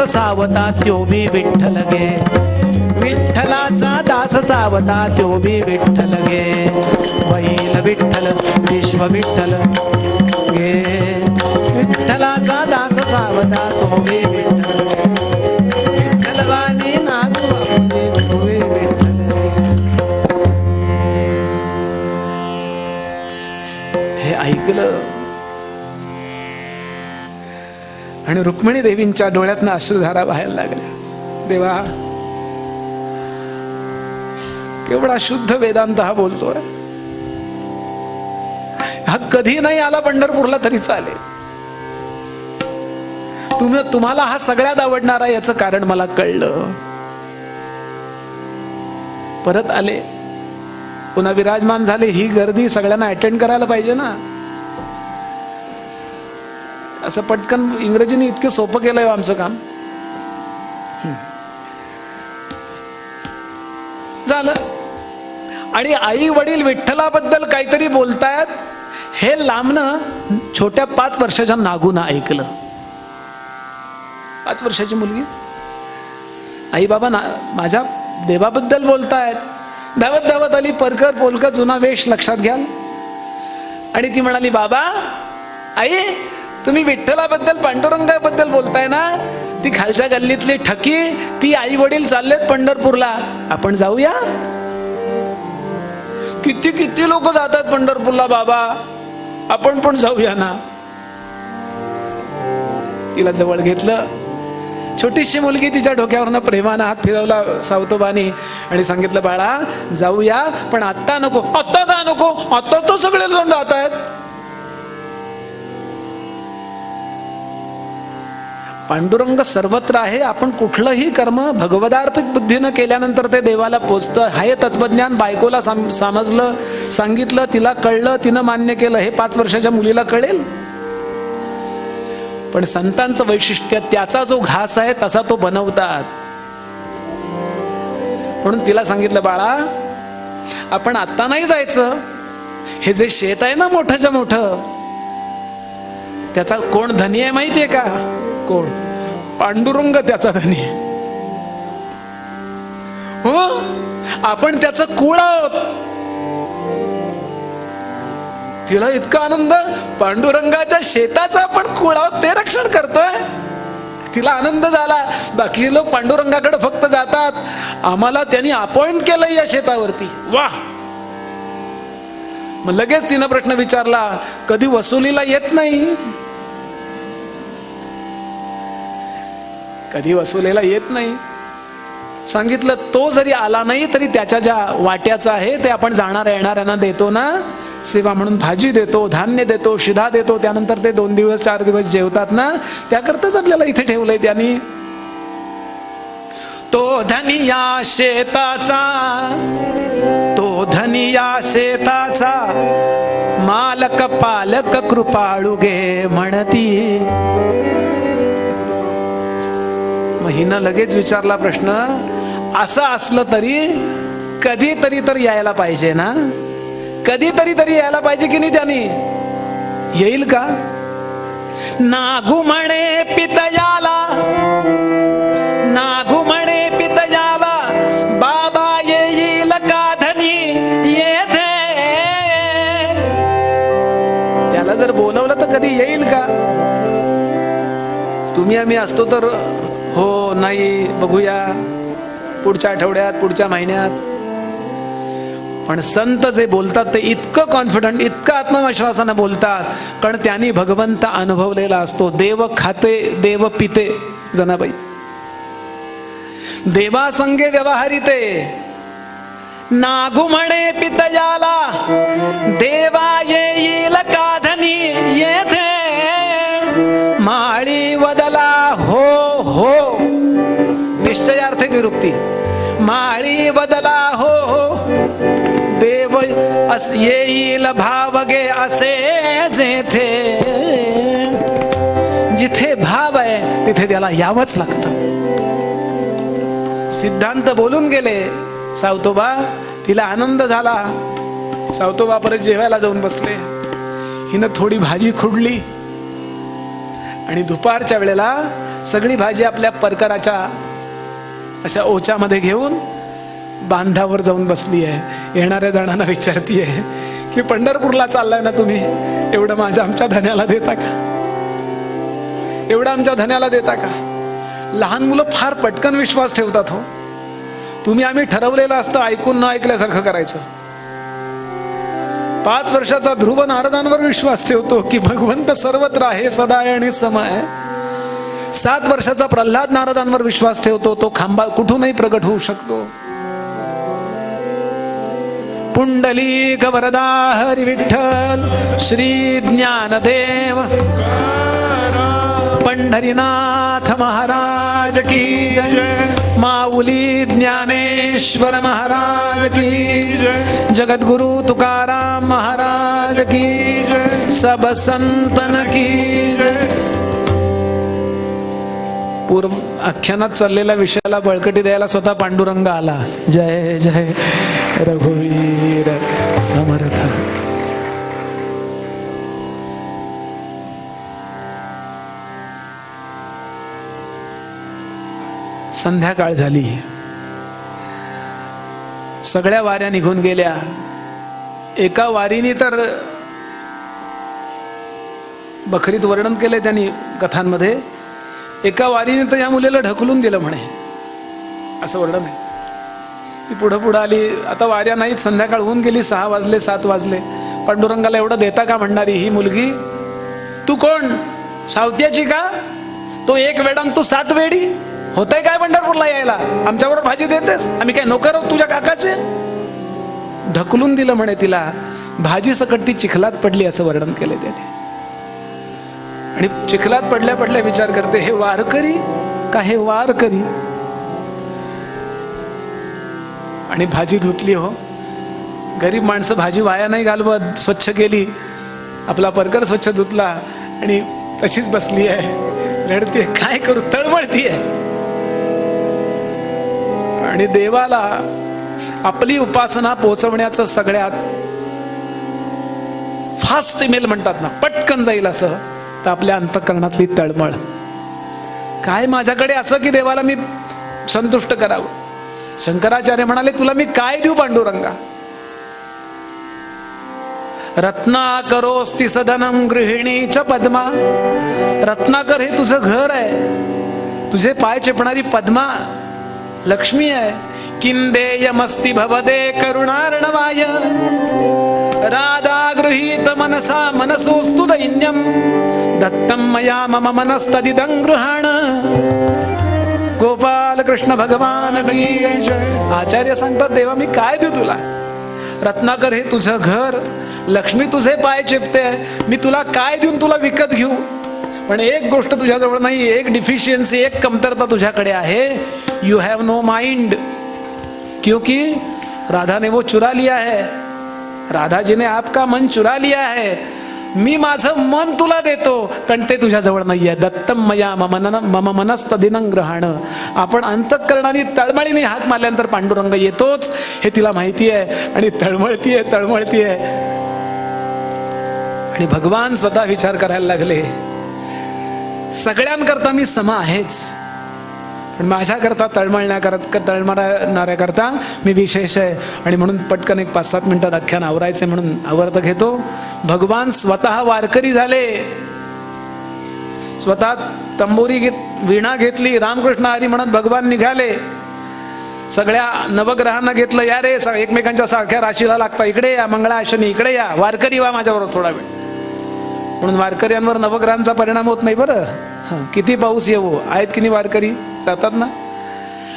सावता त्यो बी विठ्ठल गे. विठ्ठलाचा दास सावता त्यो बी विठ्ठल गे. बैल विठ्ठल विश्व विठ्ठल गे. विठ्ठलाचा दास सावता तो बी विठ्ठल गे. विठ्ठलवाणी नादू आपले तो बी विठ्ठल गे. हे ऐकलं आणि रुक्मिणी देवींच्या डोळ्यातनं अश्रुधारा व्हायला लागल्या. देवा, केवढा शुद्ध वेदांत हा बोलतोय. हा कधी नाही आला पंढरपूरला तरी चालेल. तुम्हाला हा सगळ्यात आवडणारा याचं कारण मला कळलं. परत आले, पुन्हा विराजमान झाले. ही गर्दी सगळ्यांना अटेंड करायला पाहिजे ना. असं पटकन इंग्रजीने इतकं सोपं केलंय आमचं काम. झालं. आणि आई वडील विठ्ठलाबद्दल काहीतरी बोलतायत हे लांबनं छोट्या 5 वर्षाच्या नागून ऐकलं. 5 वर्षाची मुलगी, आई बाबा माझ्या देवाबद्दल बोलतायत. धावत धावत आली. परकर पोलका जुना वेश लक्षात घ्याल. आणि ती म्हणाली, बाबा, आई, तुम्ही विठ्ठलाबद्दल पांडुरंगाबद्दल बोलताय ना. ती खालच्या गल्लीतली ठकी, ती आई वडील चाललेत पंढरपूरला, आपण जाऊया. किती किती लोक जातात पंढरपूरला बाबा, आपण पण जाऊया ना. तिला जवळ घेतलं. छोटीशी मुलगी, तिच्या डोक्यावरनं प्रेमानं हात फिरवला सावतोबानी आणि सांगितलं, बाळा जाऊया, पण आत्ता नको. आत्ता का नको? आत्ता तो सगळे जण जात आहेत. पांडुरंग सर्वत्र आहे. आपण कुठलंही कर्म भगवदार्पित बुद्धीनं केल्यानंतर ते देवाला पोचतं. हे तत्वज्ञान बायकोला समजलं, सांगितलं, तिला कळलं, तिनं मान्य केलं. हे 5 वर्षाच्या मुलीला कळेल. पण संतांचं वैशिष्ट्य, त्याचा जो घास आहे तसा तो बनवतात. म्हणून तिला सांगितलं, बाळा आपण आता नाही जायचं. हे जे शेत आहे ना मोठंच्या मोठं, त्याचा कोण धनी आहे माहितीये का? कोण? पांडुरंग त्याचा धनी. हो, आपण त्याचा कुळ आहोत. तिला इतका आनंद, पांडुरंगाच्या शेताचा आपण कुळ आहोत, ते रक्षण करतोय. तिला आनंद झाला. बाकी लोक पांडुरंगाकडे फक्त जातात, आम्हाला त्यांनी अपॉइंट केलंय या शेतावरती. वा. मग लगेच तिनं प्रश्न विचारला, कधी वसुलीला येत नाही? कधी वसुलीला येत नाही. सांगितलं, तो जरी आला नाही तरी त्याच्या ज्या वाट्याचं आहे ते आपण जाणाऱ्या येणाऱ्यांना देतो ना. सेवा म्हणून भाजी देतो, धान्य देतो, शिधा देतो. त्यानंतर ते 2 दिवस 4 दिवस जेवतात ना, त्याकरताच आपल्याला इथे ठेवलंय त्यांनी. तो धनिया शेताचा, तो धनिया शेताचा, मालक पालक कृपाळू गे म्हणती. हिनं लगेच विचारला प्रश्न, असं असलं तरी कधीतरी तर यायला पाहिजे ना. कधीतरी तरी यायला पाहिजे की नाही त्यांनी. येईल का? नागू म्हणे पितयाला, नागू म्हणे पितयाला, बाबा येईल का धनी येथे. त्याला जर बोलवलं तर कधी येईल का? तुम्ही आम्ही असतो तर हो, नाही, बघूया, पुढच्या आठवड्यात, पुढच्या महिन्यात. पण संत जे बोलतात ते इतकं कॉन्फिडंट, इतकं आत्मविश्वासानं बोलतात, कारण त्यांनी भगवंत अनुभवलेला असतो. देव खाते देव पिते जनाबाई, देवा संगे व्यवहारिते, नागू म्हणे पितयाला, देवा येईल काधनी येथे, माळी वदला हो हो, निश्चयार्थ निरुक्ती, माळी बदला हो हो, देव येईल भावगे असे जेथे. जिथे भाव आहे तिथे त्याला यावंच लागतं. सिद्धांत बोलून गेले. सावतोबा, तिला आनंद झाला. सावतोबा परत जेवायला जाऊन बसले. हिनं थोडी भाजी खुडली आणि दुपारच्या वेळेला सगळी भाजी आपल्या परकराच्या अशा ओच्यामध्ये घेऊन बांधावर जाऊन बसली आहे. येणाऱ्या जणांना विचारतीये की पंढरपूरला चाललाय ना तुम्ही, एवढं माझ्या आमच्या धन्याला देता का? एवढं आमच्या धन्याला देता का? लहान मुलं फार पटकन विश्वास ठेवतात हो. तुम्ही आम्ही ठरवलेलं असतं ऐकून न ऐकल्यासारखं करायचं. 5 वर्षाचा ध्रुव नारदांवर विश्वास ठेवतो की भगवंत सर्वत्र आहे, सदा आहे आणि सम आहे. 7 वर्षाचा प्रल्हाद नारदांवर विश्वास ठेवतो, तो खांबा कुठूनही प्रगट होऊ शकतो. पुंडलिक वरदा हरी विठ्ठल श्री ज्ञानदेव पंढरीनाथ महाराज की जय. माऊली ज्ञानेश्वर महाराज की जय. जगद्गुरु तुकाराम महाराज की जय. सब संतन की जय. पूर्व आख्यानात चाललेल्या विषयाला बळकटी द्यायला स्वतः पांडुरंग आला. जय जय रघुवीर समर्थ. संध्याकाळ झाली. सगळ्या वाऱ्या निघून गेल्या. एका वारीने तर बखरीत वर्णन केले त्यांनी कथांमध्ये. एका वारीने तर या मुलीला ढकलून दिलं म्हणे, असं वर्णन आहे. ती पुढं पुढं आली. आता वाऱ्या नाहीत, संध्याकाळ होऊन गेली. 6 वाजले 7 वाजले. पांडुरंगाला एवढं देता का म्हणणारी ही मुलगी, तू कोण? सावत्याची का? तो एक वेडांग तू 7 वेडी. होतंय काय पंढरपूरला यायला? आमच्याबरोबर भाजी देतेस? आम्ही काय नोकर आहोत तुझ्या काकाचे? ढकलून दिलं म्हणे तिला. भाजी सकट ती चिखलात पडली, असं वर्णन केलं त्याने. आणि चिखलात पडल्या पडल्या विचार करते, हे वारकरी का हे वारकरी? आणि भाजी धुतली हो. गरीब माणसं भाजी वाया नाही घालवत. स्वच्छ केली, आपला परकर स्वच्छ धुतला आणि तशीच बसली आहे, रडते. काय करू, तळमळती आहे. आणि देवाला आपली उपासना पोहोचवण्याचं सगळ्यात फास्ट ईमेल म्हणतात ना, पटकन जाईल असं, तर आपल्या अंतःकरणातली तळमळ. काय माझ्याकडे असं की देवाला मी संतुष्ट करावं? शंकराचार्य म्हणाले, तुला मी काय देऊ पांडुरंगा? रत्नाकरोस्ति सदनम गृहिणीच पद्मा. रत्नाकर हे तुझं घर आहे, तुझे पाय चेपणारी पद्मा लक्ष्मी आहे. किंदेयमस्ति भवदे करुणार्णवाय, राधा गृहीत मनसा मनसोस्तु दैन्यम, दत्तम मया मम मनस्तदिदं गृहाण. गोपाल कृष्ण भगवान की जय. आचार्य सांगतात, देवा मी काय देऊ तुला? रत्नाकर हे तुझं घर, लक्ष्मी तुझे पाय चेपते, मी तुला काय देऊन तुला विकत घेऊ? पण एक गोष्ट तुझ्याजवळ नाही, एक डिफिशियन्सी, एक कमतरता तुझ्याकडे आहे. You have no mind. क्योंकि राधा ने वो चुरा लिया है. राधा जी ने आपका मन चुरा लिया है. मी माझं मन तुला देतो, पण ते तुझ्याजवळ नाहीये. दत्तम मया मम मनस्तदिनं ग्रहण. आपण अंतःकरणाने तळमळीने हाक मारल्यानंतर पांडुरंग येतोच हे तिला माहिती आहे, आणि तळमळतीये. आणि भगवान स्वतः विचार करायला लागले, सगळ्यांकरता मी सम आहेच, पण माझ्याकरता तळमळणाऱ्याकरता मी विशेष आहे. आणि म्हणून पटकन एक 5-7 मिनिटात आख्यान आवरायचे म्हणून आवर्त घेतो. भगवान स्वतः वारकरी झाले, स्वतः तंबोरी वीणा घेतली, रामकृष्ण हरी म्हणत भगवान निघाले. सगळ्या नवग्रहांना घेतलं, या रे एकमेकांच्या सारख्या राशीला लागता, इकडे या मंगळा शनी, इकडे या वारकरी वा माझ्याबरोबर थोडा वेळ. म्हणून वारकऱ्यांवर नवग्रहांचा परिणाम होत नाही बरं. किती पाऊस येवो, आहेत की नाही वारकरी जातात ना.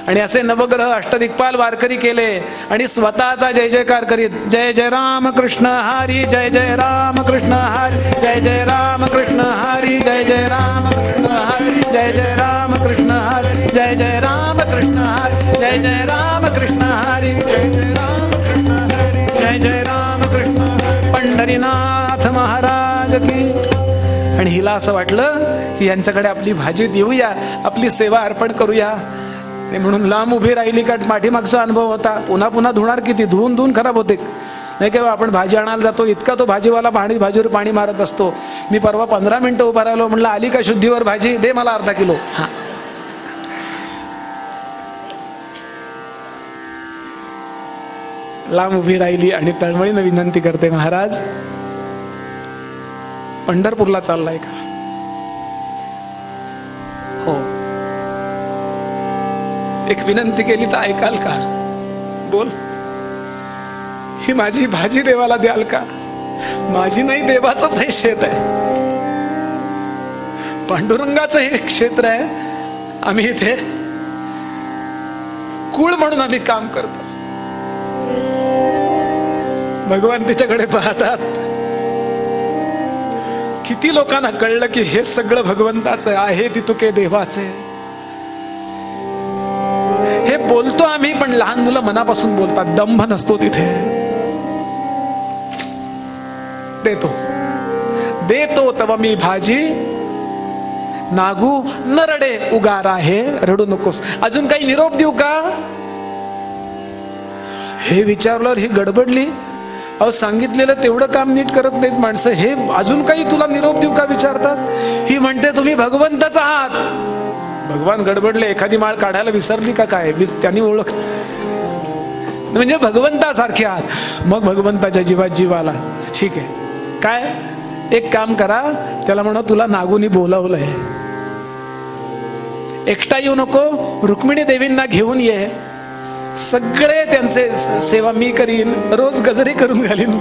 आणि असे नवग्रह अष्टदिक्पाल वारकरी केले आणि स्वतःचा जय जयकार करीत, जय जय राम कृष्ण हरी, जय जय राम कृष्ण हरी, जय जय राम कृष्ण हरी, जय जय राम कृष्ण हरी, जय जय राम कृष्ण हरी, जय जय राम कृष्ण हरी, जय जय राम कृष्ण हरी, जय जय राम कृष्ण हरी, जय जय राम कृष्ण पंढरीनाथ महाराज की. आणि हिला असं वाटलं की यांच्याकडे आपली भाजी देऊया, आपली सेवा अर्पण करूया. म्हणून लांब उभी राहिली का पाठीमागचा अनुभव होता. पुन्हा पुन्हा धुणार किती, धुवून धुवून खराब होते नाही केव्हा. आपण भाजी आणायला जातो, इतका तो भाजीवाला भाजीवर पाणी मारत असतो. मी परवा 15 मिनिटं उभा राहिलो, म्हणलं आली का शुद्धीवर भाजी, दे मला अर्धा किलो. हा, लांब उभी राहिली आणि तळमळीनं विनंती करते, महाराज पंढरपूरला चाललाय का? हो. एक विनंती केली तर ऐकाल का? बोल. ही माझी भाजी देवाला द्याल का? माझी नाही, देवाचंच हे शेत आहे, पांडुरंगाचं हे क्षेत्र आहे. आम्ही इथे कुळ म्हणून आम्ही काम करतो. भगवान तिच्याकडे पाहतात. किती लोकांना कळलं की हे सगळं भगवंताचं आहे, ती तुके देवाचे. हे बोलतो आम्ही, पण लहान मुलं मनापासून बोलतात, दंभ नसतो तिथे. देतो देतो तव मी भाजी, नागू न रडे उगारा आहे, रडू नकोस. अजून काही निरोप देऊ का? हे विचारल्यावर ही गडबडली. अहो, सांगितलेलं तेवढं काम नीट करत नाहीत माणसं. हे अजून काही तुला निरोप देऊ का विचारतात. ही म्हणते तुम्ही भगवंताच आहात. भगवान गडबडले, एखादी माळ काढायला विसरली का काय, त्यांनी ओळख म्हणजे भगवंतासारखे आहात. मग भगवंताच्या जीवात जीव आला. ठीक आहे, काय एक काम करा, त्याला म्हणा तुला नागुनी बोलावलंय, एकटा येऊ नको, रुक्मिणी देवींना घेऊन ये, सगळे त्यांचे सेवा मी करीन, रोज गजरे करून घालीन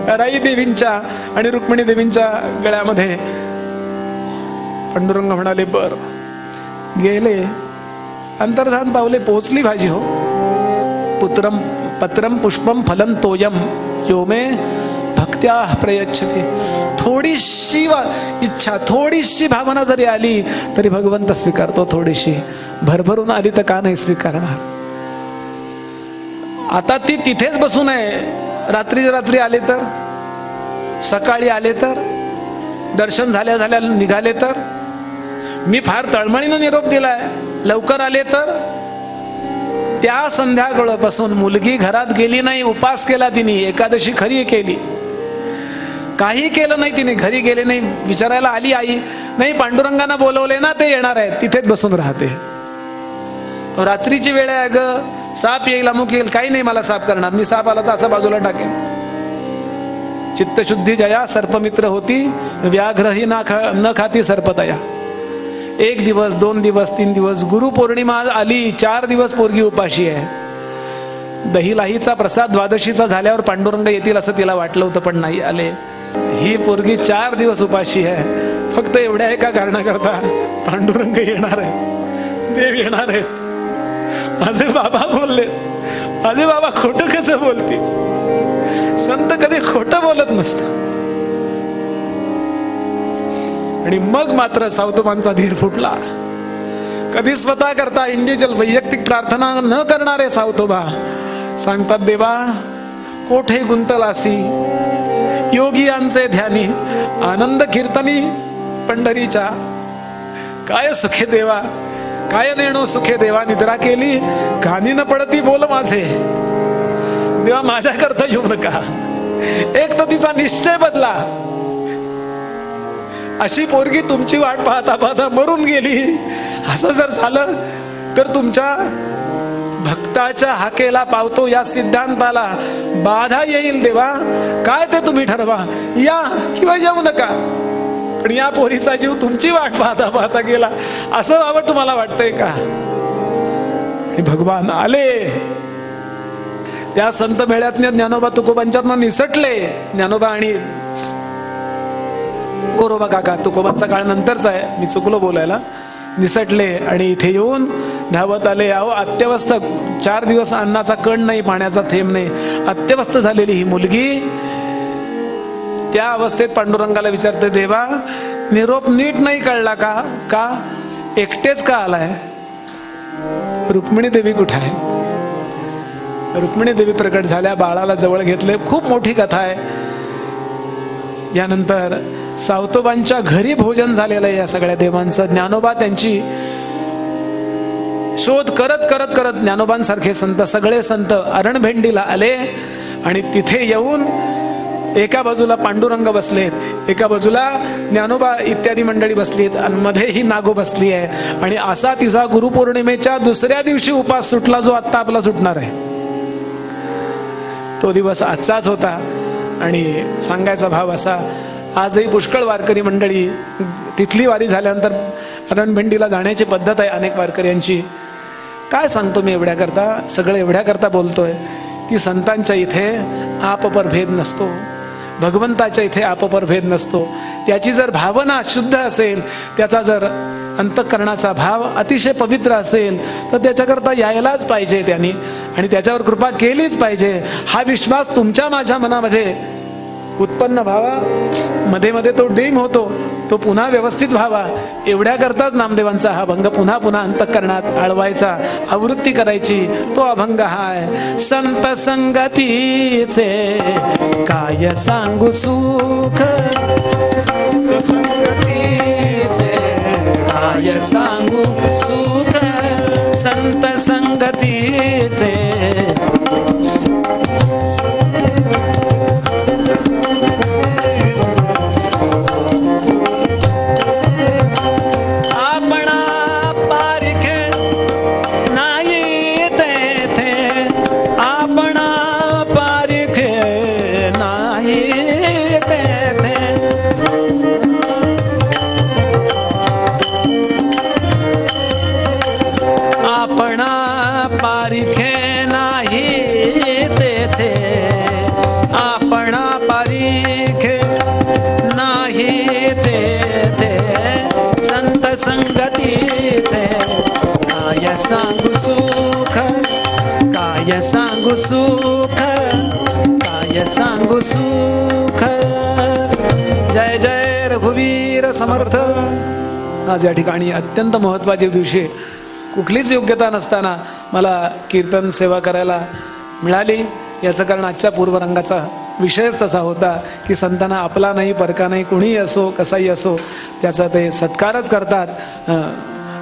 राई देवींच्या आणि रुक्मिणी देवींच्या गळ्यामध्ये. पांडुरंग म्हणाले बर. गेले, अंतर्धान पावले, पोहोचली भाजी. हो. पुत्रम पत्रम पुष्पम फलम तोयम यो मे भक्त्या प्रयच्छते. थोडीशी इच्छा, थोडीशी भावना जरी आली तरी भगवंत स्वीकारतो. थोडीशी भरभरून आली तर का नाही स्वीकारणार. आता ती तिथेच बसून आहे. रात्री आले तर, सकाळी आले तर, दर्शन झाल्या झाल्या निघाले तर, मी फार तळमळीनं निरोप दिलाय, लवकर आले तर. त्या संध्याकाळपासून मुलगी घरात गेली नाही. उपास केला तिने, एकादशी खरी केली, काही केलं नाही तिने, घरी गेले नाही. विचारायला आली आई, नाही पांडुरंगांना बोलवले ना, ते येणार आहेत. तिथेच बसून राहते. रात्रीची वेळ आहे ग, साप येईल, अमुक येईल, काही नाही मला साप करणार, मी साप आला तर असं बाजूला टाकेन. चित्तशुद्धी जया सर्पमित्र होती, व्याघ्रही न खाती सर्पतया. 1 दिवस 2 दिवस 3 दिवस, गुरुपौर्णिमा आली, 4 दिवस पोरगी उपाशी आहे. दही लाहीचा प्रसाद द्वादशीचा झाल्यावर पांडुरंग येतील असं तिला वाटलं होतं, पण नाही आले. ही पोरगी 4 दिवस उपाशी आहे. फक्त एवढ्या एका कारणाकरता पांडुरंग येणार आहे, देव येणार आहेत. माझे बाबा बोलले, माझे बाबा खोटं कसं बोलतील. संत कधी खोटं बोलत नसतं. आणि मग मात्र सावतोबांचा धीर फुटला. कधी स्वतः करता इंडिव्हिज्युअल वैयक्तिक प्रार्थना न करणारे सावतोबा सांगतात, देवा कोठे गुंतलासी, योगियांचे ध्यानी, आनंद कीर्तनी पंढरीच्या. काय सुखे देवा, काय नेणो सुखे देवा, निद्रा केली कानी न पडती बोल माझे. देवा माझ्याकरता येऊ नका. एक तर तिचा निश्चय बदला. अशी पोरगी तुमची वाट पाहता पाहता मरून गेली, असं जर झालं तर तुमच्या भक्ताच्या हाकेला पावतो या सिद्धांताला बाधा येईल. देवा काय ते तुम्ही ठरवा, या किंवा येऊ नका. पण या पोरीचा जीव तुमची वाट पाहता पाहता गेला, असं व्हावं तुम्हाला वाटतंय का? आणि भगवान आले. त्या संत मेळ्यातल्या ज्ञानोबा तुकोबांच्यातनं निसटले. ज्ञानोबा आणि गोरोबा काका, तुकोबांचा काळ नंतरचा आहे, मी चुकलो बोलायला, निसटले आणि इथे येऊन धावत आले. अहो अत्यवस्थ, 4 दिवस अन्नाचा कण नाही, पाण्याचा थेंब नाही, अत्यवस्थ झालेली ही मुलगी त्या अवस्थेत पांडुरंगाला विचारते, देवा निरोप नीट नाही कळला का? का एकटेच का आलाय? रुक्मिणी देवी कुठे आहे? रुक्मिणी देवी प्रकट झाल्या, बाळाला जवळ घेतले. खूप मोठी कथा आहे. यानंतर सावतोबांच्या घरी भोजन झालेलं आहे या सगळ्या देवांचं. ज्ञानोबा त्यांची शोध करत करत करत ज्ञानोबांसारखे संत, सगळे संत अरणभेंडीला आले आणि तिथे येऊन एका बाजूला पांडुरंग बसलेत, एका बाजूला ज्ञानोबा इत्यादी मंडळी बसलीत आणि मध्ये ही नागो बसली आहे. आणि असा तिचा गुरुपौर्णिमेच्या दुसऱ्या दिवशी उपास सुटला, जो आत्ता आपला सुटणार आहे. तो दिवस आजचाच होता. आणि सांगायचा भाव असा, आजही पुष्कळ वारकरी मंडळी, तिथली वारी झाल्यानंतर अरणभेंडीला जाण्याची पद्धत आहे अनेक वारकऱ्यांची. काय सांगतो मी एवढ्याकरता, सगळं एवढ्याकरता बोलतोय की संतांच्या इथे आपपर भेद नसतो, भगवंताच्या इथे आपपर भेद नसतो. त्याची जर भावना शुद्ध असेल, त्याचा जर अंतःकरणाचा भाव अतिशय पवित्र असेल, तर त्याच्याकरता यायलाच पाहिजे त्यांनी आणि त्याच्यावर कृपा केलीच पाहिजे. हा विश्वास तुमच्या माझ्या मनामध्ये उत्पन्न व्हावा, मध्ये मध्ये तो डिम होतो, तो पुन्हा व्यवस्थित व्हावा, एवढ्याकरताच नामदेवांचा हा अभंग पुन्हा पुन्हा अंतःकरणात आळवायचा, आवृत्ती करायची. तो अभंग हा आहे. संत संगतीचे काय सांगू सुख, संगतीचे काय सांगू सुख, संत संगतीचे संगतीचे काय सांगू सुख, काय सांगू सुख, काय सांगू सुख. जय जय रघुवीर समर्थ. आज या ठिकाणी अत्यंत महत्त्वाच्या दिवशी, कुठलीच योग्यता नसताना मला कीर्तन सेवा करायला मिळाली. याचं कारण आजच्या पूर्वरंगाचा विषयच तसा होता की संतांना आपला नाही, परका नाही, कुणीही असो, कसाही असो, त्याचा ते सत्कारच करतात.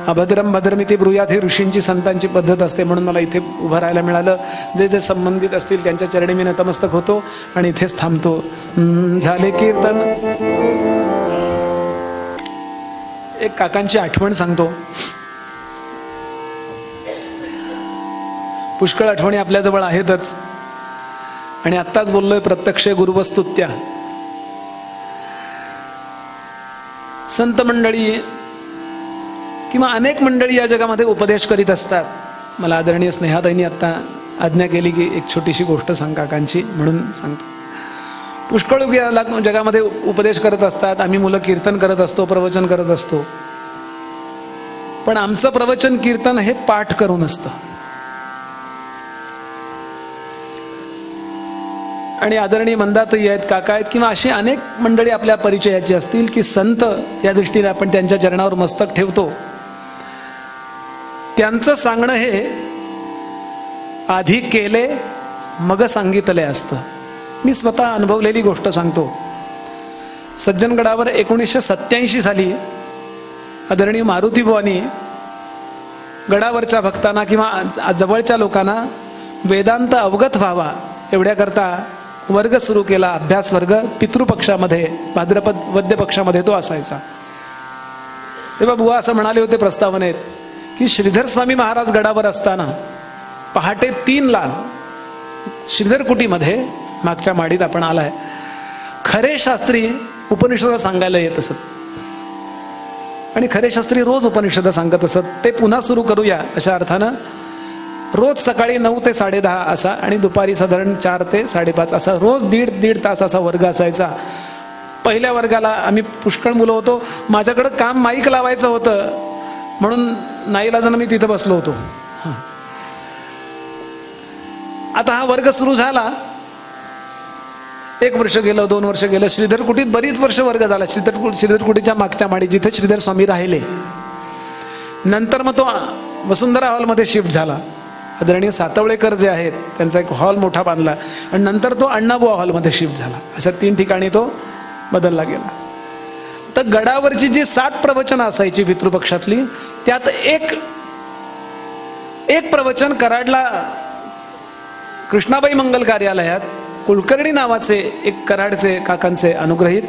अभद्रम भद्रमिती ब्रूयात ही ऋषींची संतांची पद्धत असते. म्हणून मला इथे उभं राहायला मिळालं. जे जे संबंधित असतील त्यांच्या चरणी मी नतमस्तक होतो आणि इथेच थांबतो. झाले कीर्तन. एक काकांची आठवण सांगतो. पुष्कळ आठवणी आपल्याजवळ आहेतच आणि आत्ताच बोललोय प्रत्यक्ष गुरुवस्तुत्या. संत मंडळी किंवा अनेक मंडळी या जगामध्ये उपदेश करीत असतात. मला आदरणीय स्नेहाताईंनी आत्ता आज्ञा केली की एक छोटीशी गोष्ट सांग काकांची, म्हणून सांगतो. पुष्कळ जगामध्ये उपदेश करत असतात. आम्ही मुलं कीर्तन करत असतो, प्रवचन करत असतो. पण आमचं प्रवचन कीर्तन हे पाठ करून असतं. आणि आदरणीय मंदाताई आहेत, काका आहेत किंवा अशी अनेक मंडळी आपल्या परिचयाची असतील की संत या दृष्टीने आपण त्यांच्या चरणावर मस्तक ठेवतो. त्यांचं सांगणं हे आधी केले मग सांगितले असतं. मी स्वतः अनुभवलेली गोष्ट सांगतो. सज्जनगडावर 1987 साली आदरणीय मारुती बुवांनी गडावरच्या भक्तांना किंवा जवळच्या लोकांना वेदांत अवगत व्हावा एवढ्याकरता वर्ग सुरू केला, अभ्यास वर्ग. पितृपक्षामध्ये, भाद्रपद वद्य पक्षामध्ये तो असायचा. तेव्हा बुवा असं म्हणाले होते प्रस्तावनेत की श्रीधर स्वामी महाराज गडावर असताना पहाटे 3ला श्रीधर कुटीमध्ये, मागच्या माडीत आपण आलाय, खरे शास्त्री उपनिषद सांगायला येत असत. आणि खरे शास्त्री रोज उपनिषद सांगत असत. ते पुन्हा सुरू करूया अशा अर्थानं रोज सकाळी 9 ते 10:30 असा आणि दुपारी साधारण 4 ते 5:30 असा रोज दीड तास असा वर्ग असायचा. पहिल्या वर्गाला आम्ही पुष्कळ मुलं होतो. माझ्याकडं काम माईक लावायचं होतं म्हणून नाईलाजानं मी तिथं बसलो होतो. आता हा वर्ग सुरू झाला. 1 वर्ष गेलं, 2 वर्ष गेलं. श्रीधर कुटीत बरीच वर्ष वर्ग झाला. श्रीधर कुटीच्या मागच्या माडी जिथे श्रीधर स्वामी राहिले. नंतर मग तो वसुंधरा हॉलमध्ये शिफ्ट झाला. आदरणीय सातवळेकर जे आहेत त्यांचा एक हॉल मोठा बांधला आणि नंतर तो अण्णाबुवा हॉलमध्ये शिफ्ट झाला. अशा 3 ठिकाणी तो बदलला गेला. तर गडावरची जी 7 प्रवचनं असायची पितृपक्षातली, त्यात एक प्रवचन कराडला कृष्णाबाई मंगल कार्यालयात कुलकर्णी नावाचे एक कराडचे काकांचे अनुग्रहित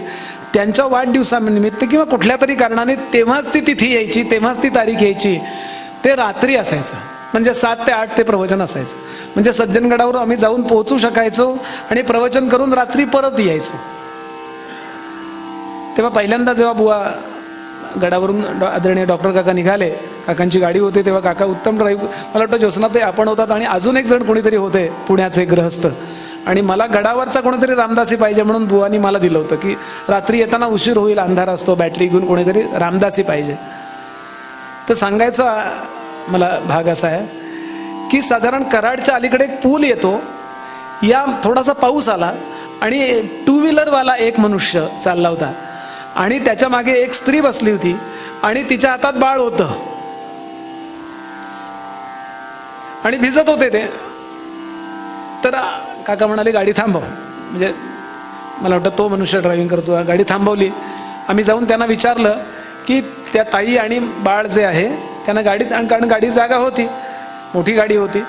त्यांच्या वाढदिवसानिमित्त किंवा कुठल्या तरी कारणाने तेव्हाच ती तिथी यायची, तेव्हाच ती तारीख यायची. ते रात्री असायचं. म्हणजे 7 ते 8 ते प्रवचन असायचं. म्हणजे सज्जनगडावर आम्ही जाऊन पोहोचू शकायचो आणि प्रवचन करून रात्री परत यायचो. तेव्हा पहिल्यांदा जेव्हा बुवा गडावरून आदरणीय डॉक्टर काका निघाले, काकांची गाडी होती तेव्हा काका उत्तम ड्राईव्ह, मला वाटतं ज्योत्स्ना ते आपण होतात आणि अजून एक जण कोणीतरी होते पुण्याचे गृहस्थ. आणि मला गडावरचा कोणीतरी रामदासी पाहिजे म्हणून बुवानी मला दिलं होतं की रात्री येताना उशीर होईल, अंधार असतो, बॅटरी घेऊन कोणीतरी रामदासी पाहिजे. तर सांगायचा मला भाग असा आहे की साधारण कराडच्या अलीकडे एक पूल येतो. या थोडासा पाऊस आला आणि 2 व्हीलरवाला एक मनुष्य चालला होता आणि त्याच्या मागे एक स्त्री बसली होती आणि तिच्या हातात बाळ होतं आणि भिजत होते ते. तर काका म्हणाले गाडी थांबव. म्हणजे मला वाटतं तो मनुष्य ड्रायव्हिंग करतो. गाडी थांबवली. आम्ही जाऊन त्यांना विचारलं की त्या ताई आणि बाळ जे आहे त्यांना गाडीत, कारण गाडी जागा होती, मोठी गाडी होती,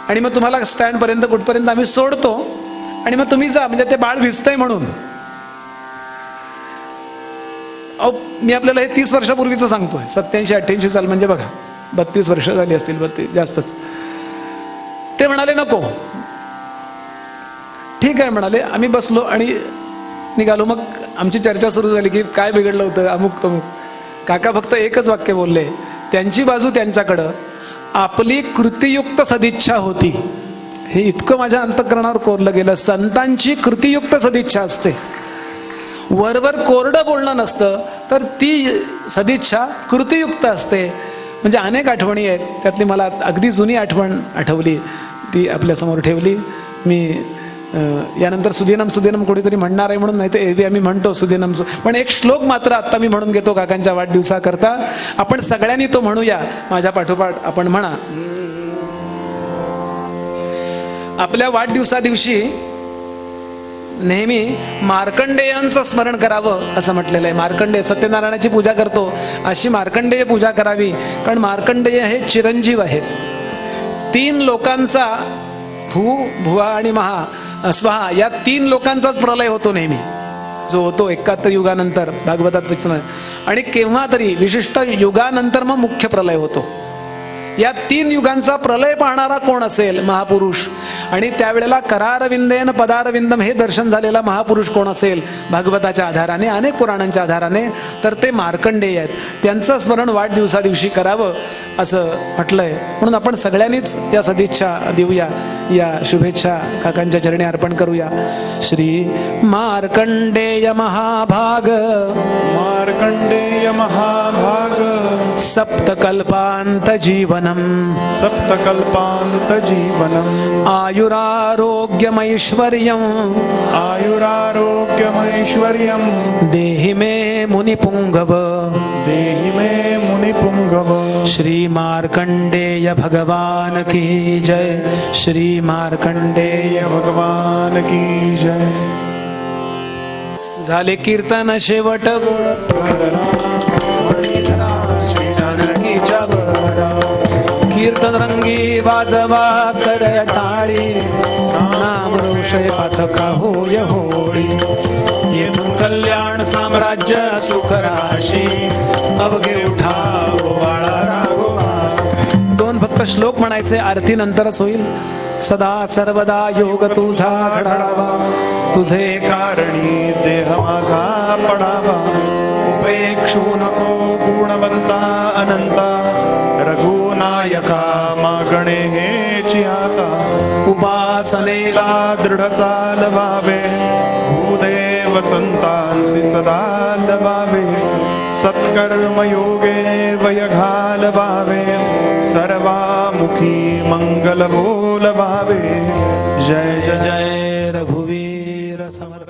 आणि मग तुम्हाला स्टँडपर्यंत कुठपर्यंत आम्ही सोडतो आणि मग तुम्ही जा, म्हणजे ते बाळ भिजतंय म्हणून. अहो मी आपल्याला हे 30 वर्षापूर्वीचं सांगतोय, 87-88 साल, म्हणजे बघा 32 वर्ष झाली असतील, 32 जास्तच. ते म्हणाले नको. ठीक आहे म्हणाले. आम्ही बसलो आणि निघालो. मग आमची चर्चा सुरू झाली की काय बिघडलं होतं, अमुक तमुक. काका फक्त एकच वाक्य बोलले, त्यांची बाजू त्यांच्याकडं, आपली कृतियुक्त सदिच्छा होती. हे इतकं माझ्या अंतःकरणावर कोरलं गेलं. संतांची कृतियुक्त सदिच्छा असते, वरवर कोरडं बोलणं नसतं, तर ती सदिच्छा कृतियुक्त असते. म्हणजे अनेक आठवणी आहेत. त्यातली मला अगदी जुनी आठवण आठवली, ती आपल्यासमोर ठेवली मी. यानंतर सुदिनम कोणीतरी म्हणणार आहे म्हणून, नाही तर एरवी आम्ही म्हणतो सुदिनम, पण एक श्लोक मात्र आत्ता मी म्हणून घेतो काकांच्या वाढदिवसाकरता. आपण सगळ्यांनी तो म्हणूया माझ्या पाठोपाठ. आपण म्हणा. आपल्या वाढदिवसा दिवशी नेहमी मार्कंडेयांचं स्मरण करावं असं म्हटलेलं आहे. मार्कंडेय, सत्यनारायणाची पूजा करतो अशी मार्कंडेय पूजा करावी, कारण मार्कंडेय हे चिरंजीव आहेत. 3 लोकांचा, भुवा आणि स्वाहा, या 3 लोकांचाच प्रलय होतो नेहमी, जो होतो 71 युगानंतर भागवतात वचन. आणि केव्हा तरी विशिष्ट युगानंतर मग मुख्य प्रलय होतो. या 3 युगांचा प्रलय पाहणारा कोण असेल? महापुरुष. आणि त्यावेळेला करारविंदेन पदारविंदम हे दर्शन झालेला महापुरुष कोण असेल? भागवताच्या आधाराने, अनेक पुराणांच्या आधाराने, तर ते मार्कंडेय आहेत. त्यांचं स्मरण वाढदिवसा दिवशी करावं असं म्हटलंय. म्हणून आपण सगळ्यांनीच या सदिच्छा देऊया, या शुभेच्छा काकांच्या चरणी अर्पण करूया. श्री मार्कंडेय महाभाग, मार्कंडेय महाभाग, सप्तकल्पांत जीवनम, सप्तकल्पांत जीवनम, आयुरारोग्यमैश्वर्यम, आयुरारोग्यमैश्वर्यम, देहि मे मुनिपुंगव, देहि मे मुनिपुंगव. श्री मार्कंडेय भगवान की जय. श्री मार्कंडेय भगवान की जय. झाले कीर्तन शेवट कीर्तन रंगी वाजवा कर टाळी, नाम ऋषय पाथका होय होळी. येथून कल्याण साम्राज्य सुख राशी, अवघे उठा गोवाळा राघवास. 2 फक्त श्लोक म्हणायचे, आरती नंतरच होईल. सदा सर्वदा योग तुझा घडावा, तुझे कारणी देह माझा पडावा. उपेक्षू नको गुणवंता अनंता, रघुनायका मागणे हे सेवेची आता उपासनेला दृढ चाल व्हावे भूदेव संतांसी सदा लवावे सत्कर्म योगे वय घालवावे सर्वामुखी मंगल बोलवावे जय जय जय रघुवीर समर्थ